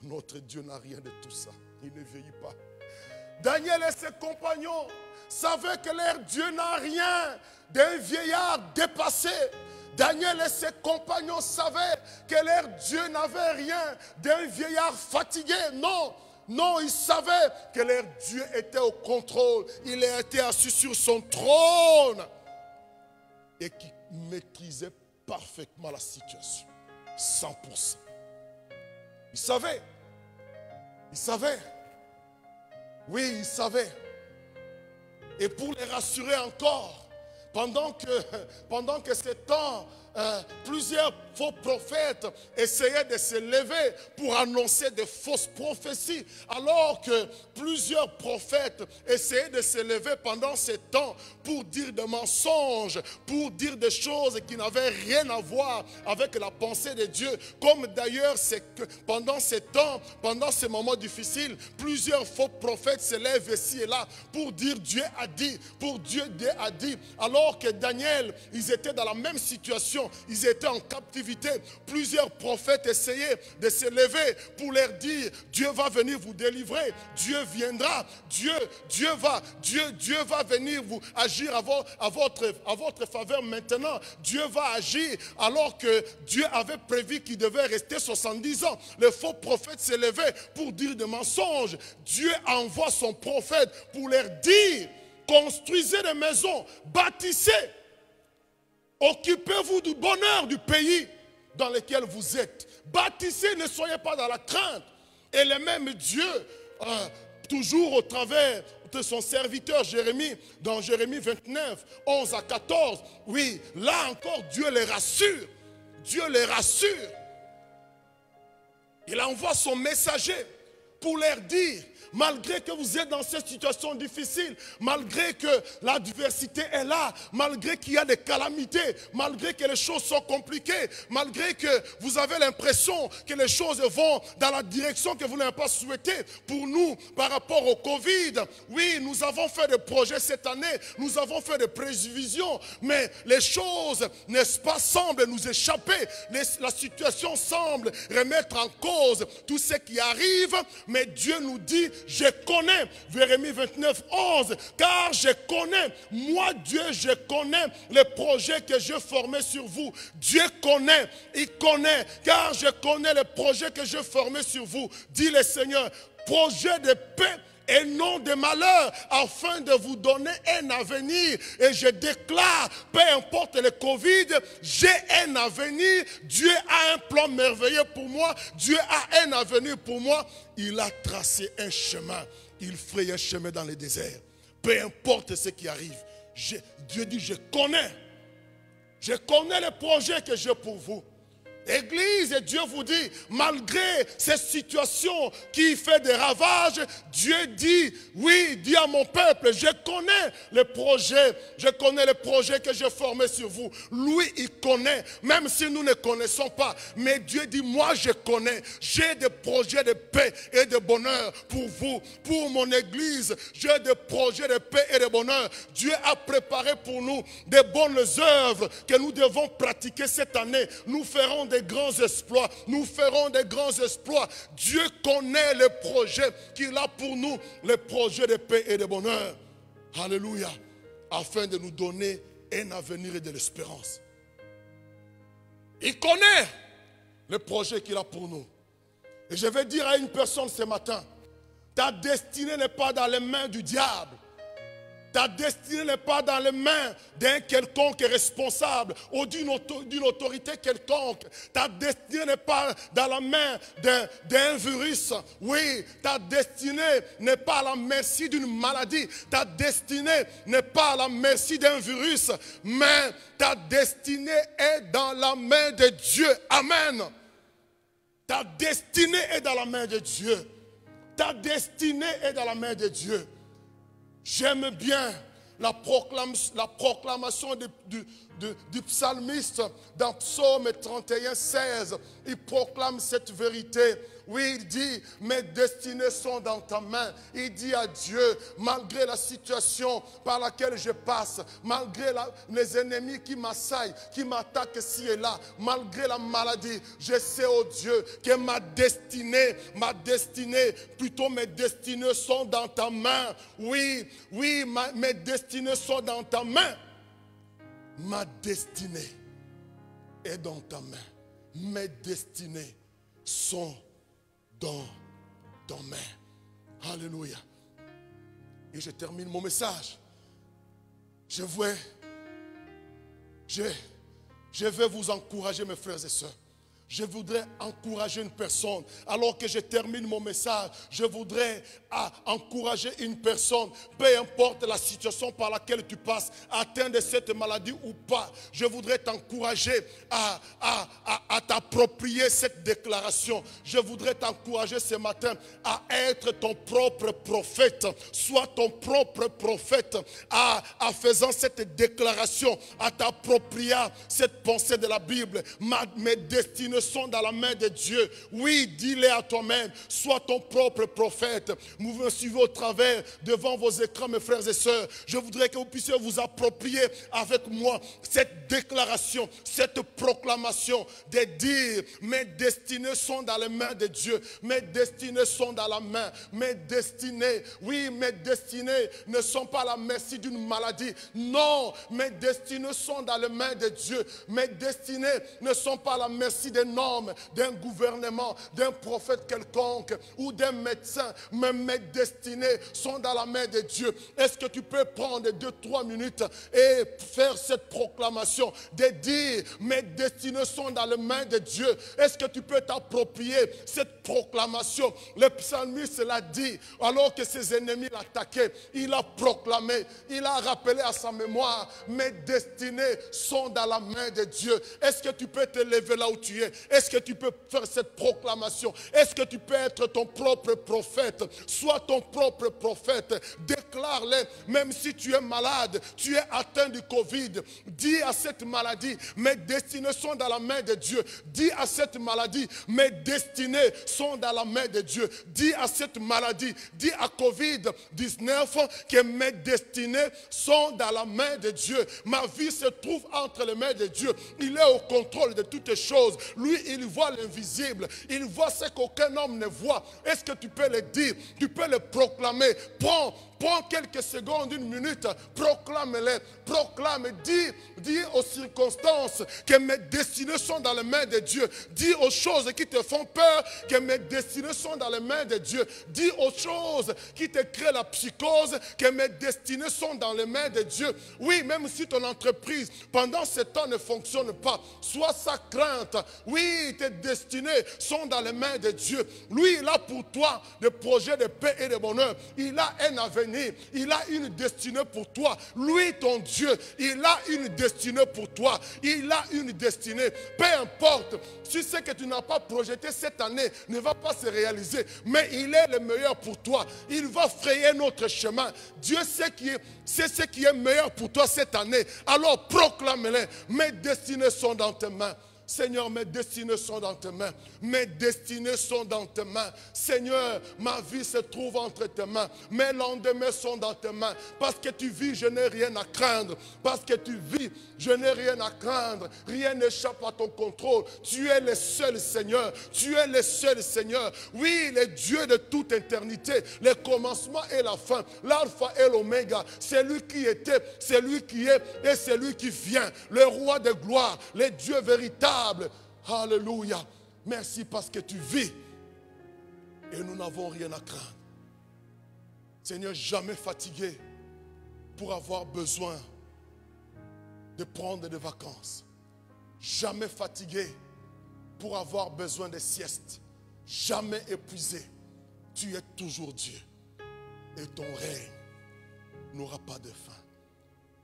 Notre Dieu n'a rien de tout ça. Il ne vieillit pas. Daniel et ses compagnons savaient que leur Dieu n'a rien d'un vieillard dépassé. Daniel et ses compagnons savaient que leur Dieu n'avait rien d'un vieillard fatigué. Non, non, ils savaient que leur Dieu était au contrôle. Il était assis sur son trône. et qui maîtrisait parfaitement la situation. 100%. Il savait. Il savait. Oui, il savait. Et pour les rassurer encore, pendant que ces temps, plusieurs faux prophètes essayaient de se lever pour annoncer de fausses prophéties, alors que plusieurs prophètes essayaient de se lever pendant ces temps pour dire des mensonges, pour dire des choses qui n'avaient rien à voir avec la pensée de Dieu. Comme d'ailleurs, c'est que pendant ces temps, pendant ces moments difficiles, plusieurs faux prophètes se lèvent ici et là pour dire Dieu a dit, pour Dieu a dit, alors que Daniel, ils étaient dans la même situation. Ils étaient en captivité. Plusieurs prophètes essayaient de se lever pour leur dire Dieu va venir vous délivrer. Dieu viendra. Dieu va venir vous agir à votre faveur maintenant. Dieu va agir alors que Dieu avait prévu qu'il devait rester 70 ans. Les faux prophètes se levaient pour dire des mensonges. Dieu envoie son prophète pour leur dire construisez des maisons, bâtissez. Occupez-vous du bonheur du pays dans lequel vous êtes. Bâtissez, ne soyez pas dans la crainte. Et le même Dieu, toujours au travers de son serviteur Jérémie, dans Jérémie 29, 11 à 14, oui, là encore Dieu les rassure. Dieu les rassure. Il envoie son messager pour leur dire, malgré que vous êtes dans cette situation difficile, malgré que l'adversité est là, malgré qu'il y a des calamités, malgré que les choses sont compliquées, malgré que vous avez l'impression que les choses vont dans la direction que vous n'avez pas souhaité pour nous par rapport au Covid. Oui, nous avons fait des projets cette année, nous avons fait des prévisions, mais les choses, n'est-ce pas, semblent nous échapper. La situation semble remettre en cause tout ce qui arrive, mais Dieu nous dit, je connais, Jérémie 29, 11, car je connais, moi Dieu, je connais les projets que je formais sur vous. Dieu connaît, il connaît, car je connais les projets que je formais sur vous, dit le Seigneur, projet de paix et non de malheur, afin de vous donner un avenir. Et je déclare, peu importe le Covid, j'ai un avenir. Dieu a un plan merveilleux pour moi. Dieu a un avenir pour moi. Il a tracé un chemin. Il fraye un chemin dans le désert. Peu importe ce qui arrive. Dieu dit, je connais. Je connais les projets que j'ai pour vous. Église, et Dieu vous dit, malgré cette situation qui fait des ravages, Dieu dit, oui, dis à mon peuple, je connais les projets que j'ai formés sur vous. Lui, il connaît, même si nous ne connaissons pas. Mais Dieu dit, moi je connais, j'ai des projets de paix et de bonheur pour vous, pour mon église. J'ai des projets de paix et de bonheur. Dieu a préparé pour nous des bonnes œuvres que nous devons pratiquer cette année. Nous ferons des grands exploits. Nous ferons des grands exploits. Dieu connaît les projets qu'il a pour nous, les projets de paix et de bonheur. Alléluia. Afin de nous donner un avenir et de l'espérance. Il connaît les projets qu'il a pour nous. Et je vais dire à une personne ce matin, ta destinée n'est pas dans les mains du diable. Ta destinée n'est pas dans les mains d'un quelconque responsable ou d'une autorité quelconque. Ta destinée n'est pas dans la main d'un virus. Oui, ta destinée n'est pas à la merci d'une maladie. Ta destinée n'est pas à la merci d'un virus. Mais ta destinée est dans la main de Dieu. Amen. Ta destinée est dans la main de Dieu. Ta destinée est dans la main de Dieu. J'aime bien la proclamation du psalmiste dans Psaume 31, 16. Il proclame cette vérité. Oui, il dit, mes destinées sont dans ta main. Il dit à Dieu, malgré la situation par laquelle je passe, malgré les ennemis qui m'assaillent, qui m'attaquent ci et là, malgré la maladie, je sais, oh Dieu, que plutôt mes destinées sont dans ta main. Oui, mes destinées sont dans ta main. Ma destinée est dans ta main. Mes destinées sont dans ta main. Alléluia. Et je termine mon message. Je je vais vous encourager, mes frères et sœurs. Je voudrais encourager une personne. Alors que je termine mon message, je voudrais encourager une personne. Peu importe la situation par laquelle tu passes, atteint de cette maladie ou pas. Je voudrais t'encourager à t'approprier cette déclaration. Je voudrais t'encourager ce matin à être ton propre prophète. Sois ton propre prophète en faisant cette déclaration, à t'approprier cette pensée de la Bible. Mes destinées sont dans la main de Dieu. Oui, dis-le à toi-même. Sois ton propre prophète. Vous me suivez au travers, devant vos écrans, mes frères et sœurs. Je voudrais que vous puissiez vous approprier avec moi cette déclaration, cette proclamation de dire: mes destinées sont dans les mains de Dieu. Mes destinées sont dans la main. Mes destinées, oui, mes destinées ne sont pas à la merci d'une maladie. Non, mes destinées sont dans les mains de Dieu. Mes destinées ne sont pas à la merci d'un homme, d'un gouvernement, d'un prophète quelconque ou d'un médecin. Mais mes destinées sont dans la main de Dieu. Est-ce que tu peux prendre 2-3 minutes et faire cette proclamation de dire: mes destinées sont dans les mains de Dieu? Est-ce que tu peux t'approprier cette proclamation? Le psalmiste l'a dit alors que ses ennemis l'attaquaient. Il a proclamé, il a rappelé à sa mémoire: mes destinées sont dans la main de Dieu. Est-ce que tu peux te lever là où tu es? Est-ce que tu peux faire cette proclamation? Est-ce que tu peux être ton propre prophète? Sois ton propre prophète. Déclare-le. Même si tu es malade, tu es atteint du Covid, dis à cette maladie: mes destinées sont dans la main de Dieu. Dis à cette maladie: mes destinées sont dans la main de Dieu. Dis à cette maladie, dis à Covid-19 que mes destinées sont dans la main de Dieu. Ma vie se trouve entre les mains de Dieu. Il est au contrôle de toutes choses. Lui, il voit l'invisible. Il voit ce qu'aucun homme ne voit. Est-ce que tu peux le dire? Tu peux le proclamer. Prends quelques secondes, 1 minute, proclame-le, proclame, dis aux circonstances que mes destinées sont dans les mains de Dieu. Dis aux choses qui te font peur que mes destinées sont dans les mains de Dieu. Dis aux choses qui te créent la psychose que mes destinées sont dans les mains de Dieu. Oui, même si ton entreprise pendant ce temps ne fonctionne pas, soit sa crainte. Oui, tes destinées sont dans les mains de Dieu. Lui, il a pour toi des projets de paix et de bonheur. Il a un avenir. Il a une destinée pour toi. Lui, ton Dieu, il a une destinée pour toi. Il a une destinée. Peu importe si ce que tu n'as pas projeté cette année ne va pas se réaliser, mais il est le meilleur pour toi. Il va frayer notre chemin. Dieu sait ce qui est meilleur pour toi cette année. Alors proclame-le. Mes destinées sont dans tes mains. Seigneur, mes destinées sont dans tes mains. Mes destinées sont dans tes mains. Seigneur, ma vie se trouve entre tes mains. Mes lendemains sont dans tes mains. Parce que tu vis, je n'ai rien à craindre. Parce que tu vis, je n'ai rien à craindre. Rien n'échappe à ton contrôle. Tu es le seul Seigneur. Tu es le seul Seigneur. Oui, le Dieu de toute éternité. Le commencement et la fin. L'alpha et l'oméga. C'est lui qui était, c'est lui qui est et c'est lui qui vient. Le roi de gloire. Le Dieu véritable. Alléluia. Merci parce que tu vis et nous n'avons rien à craindre. Seigneur, jamais fatigué pour avoir besoin de prendre des vacances. Jamais fatigué pour avoir besoin de sieste. Jamais épuisé. Tu es toujours Dieu et ton règne n'aura pas de fin.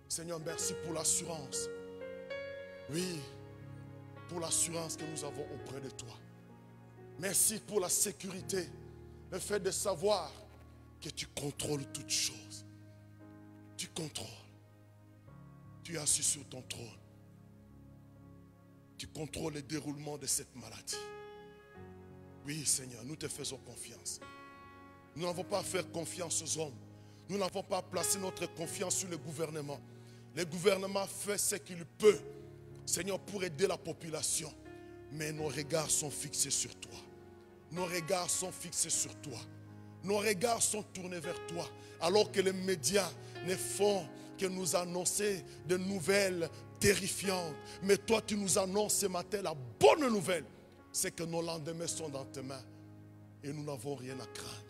Seigneur, merci pour l'assurance. Oui, pour l'assurance que nous avons auprès de toi. Merci pour la sécurité, le fait de savoir que tu contrôles toutes choses. Tu contrôles. Tu es assis sur ton trône. Tu contrôles le déroulement de cette maladie. Oui, Seigneur, nous te faisons confiance. Nous n'avons pas à faire confiance aux hommes. Nous n'avons pas à placer notre confiance sur le gouvernement. Le gouvernement fait ce qu'il peut, Seigneur, pour aider la population. Mais nos regards sont fixés sur toi. Nos regards sont fixés sur toi. Nos regards sont tournés vers toi. Alors que les médias ne font que nous annoncer de nouvelles terrifiantes. Mais toi, tu nous annonces ce matin la bonne nouvelle. C'est que nos lendemains sont dans tes mains. Et nous n'avons rien à craindre.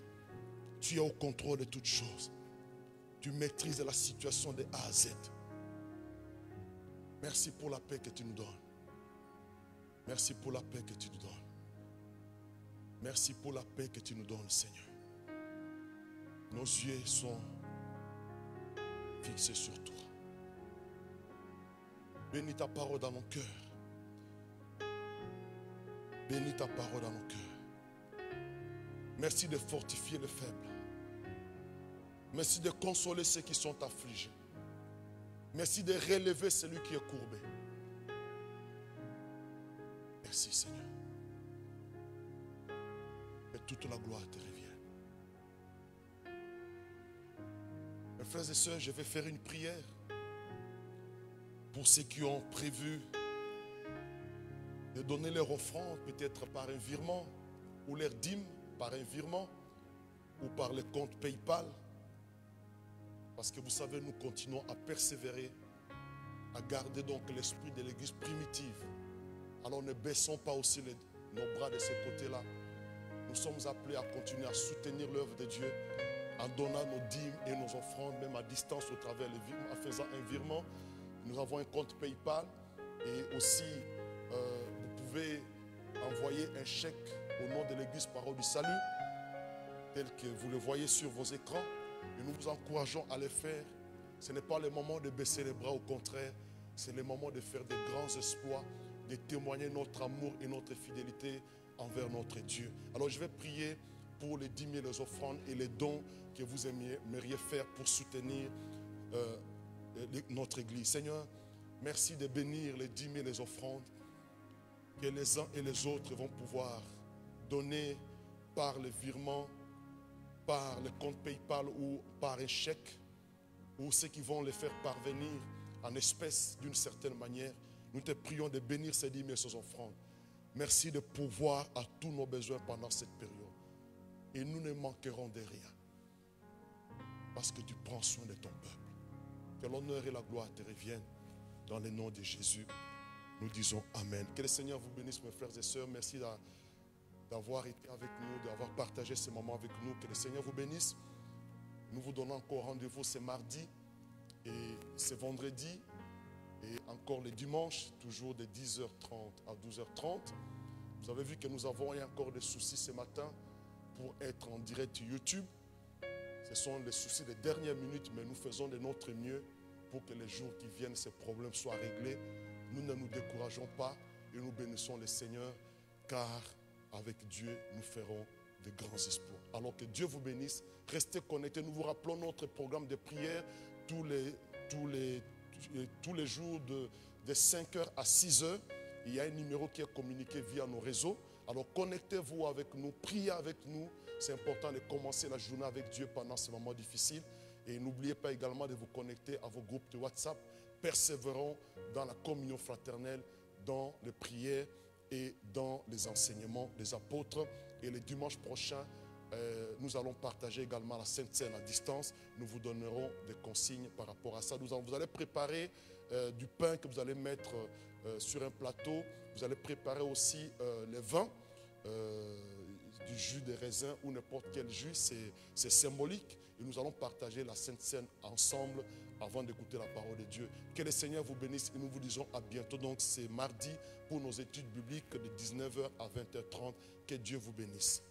Tu es au contrôle de toutes choses. Tu maîtrises la situation de A à Z. Merci pour la paix que tu nous donnes. Merci pour la paix que tu nous donnes. Merci pour la paix que tu nous donnes, Seigneur. Nos yeux sont fixés sur toi. Bénis ta parole dans nos cœurs. Bénis ta parole dans nos cœurs. Merci de fortifier les faibles. Merci de consoler ceux qui sont affligés. Merci de relever celui qui est courbé. Merci, Seigneur. Que toute la gloire te revienne. Mes frères et sœurs, je vais faire une prière pour ceux qui ont prévu de donner leur offrande, peut-être par un virement, ou leur dîme par un virement, ou par le compte PayPal. Parce que vous savez, nous continuons à persévérer, à garder donc l'esprit de l'église primitive. Alors ne baissons pas aussi nos bras de ce côté-là. Nous sommes appelés à continuer à soutenir l'œuvre de Dieu en donnant nos dîmes et nos offrandes, même à distance au travers les virements, en faisant un virement. Nous avons un compte PayPal et aussi vous pouvez envoyer un chèque au nom de l'église Parole du Salut, tel que vous le voyez sur vos écrans. Et nous vous encourageons à le faire. Ce n'est pas le moment de baisser les bras, au contraire, c'est le moment de faire de grands exploits, de témoigner notre amour et notre fidélité envers notre Dieu. Alors je vais prier pour les dîmes et les offrandes et les dons que vous aimeriez faire pour soutenir notre église. Seigneur, merci de bénir les dîmes et les offrandes que les uns et les autres vont pouvoir donner par le virement, par le compte PayPal ou par un chèque, ou ceux qui vont les faire parvenir en espèces d'une certaine manière. Nous te prions de bénir ces dîmes et ces offrandes. Merci de pourvoir à tous nos besoins pendant cette période. Et nous ne manquerons de rien. Parce que tu prends soin de ton peuple. Que l'honneur et la gloire te reviennent. Dans le nom de Jésus, nous disons Amen. Que le Seigneur vous bénisse, mes frères et sœurs. Merci d'avoir été avec nous, d'avoir partagé ce moment avec nous. Que le Seigneur vous bénisse. Nous vous donnons encore rendez-vous ce mardi et ce vendredi et encore le dimanche, toujours de 10h30 à 12h30. Vous avez vu que nous avons eu encore des soucis ce matin pour être en direct YouTube. Ce sont les soucis des dernières minutes, mais nous faisons de notre mieux pour que les jours qui viennent, ces problèmes soient réglés. Nous ne nous décourageons pas et nous bénissons le Seigneur, car avec Dieu, nous ferons de grands exploits. Alors que Dieu vous bénisse. Restez connectés. Nous vous rappelons notre programme de prière tous les jours de 5h à 6h. Il y a un numéro qui est communiqué via nos réseaux. Alors connectez-vous avec nous, priez avec nous. C'est important de commencer la journée avec Dieu pendant ces moments difficiles. Et n'oubliez pas également de vous connecter à vos groupes de WhatsApp. Persévérons dans la communion fraternelle, dans les prières et dans les enseignements des apôtres. Et le dimanche prochain, nous allons partager également la Sainte Seine à distance. Nous vous donnerons des consignes par rapport à ça. Vous allez préparer du pain que vous allez mettre sur un plateau. Vous allez préparer aussi le vin, du jus de raisin ou n'importe quel jus. C'est symbolique. Et nous allons partager la Sainte Seine ensemble avant d'écouter la parole de Dieu. Que le Seigneur vous bénisse et nous vous disons à bientôt. Donc c'est mardi pour nos études bibliques de 19h à 20h30. Que Dieu vous bénisse.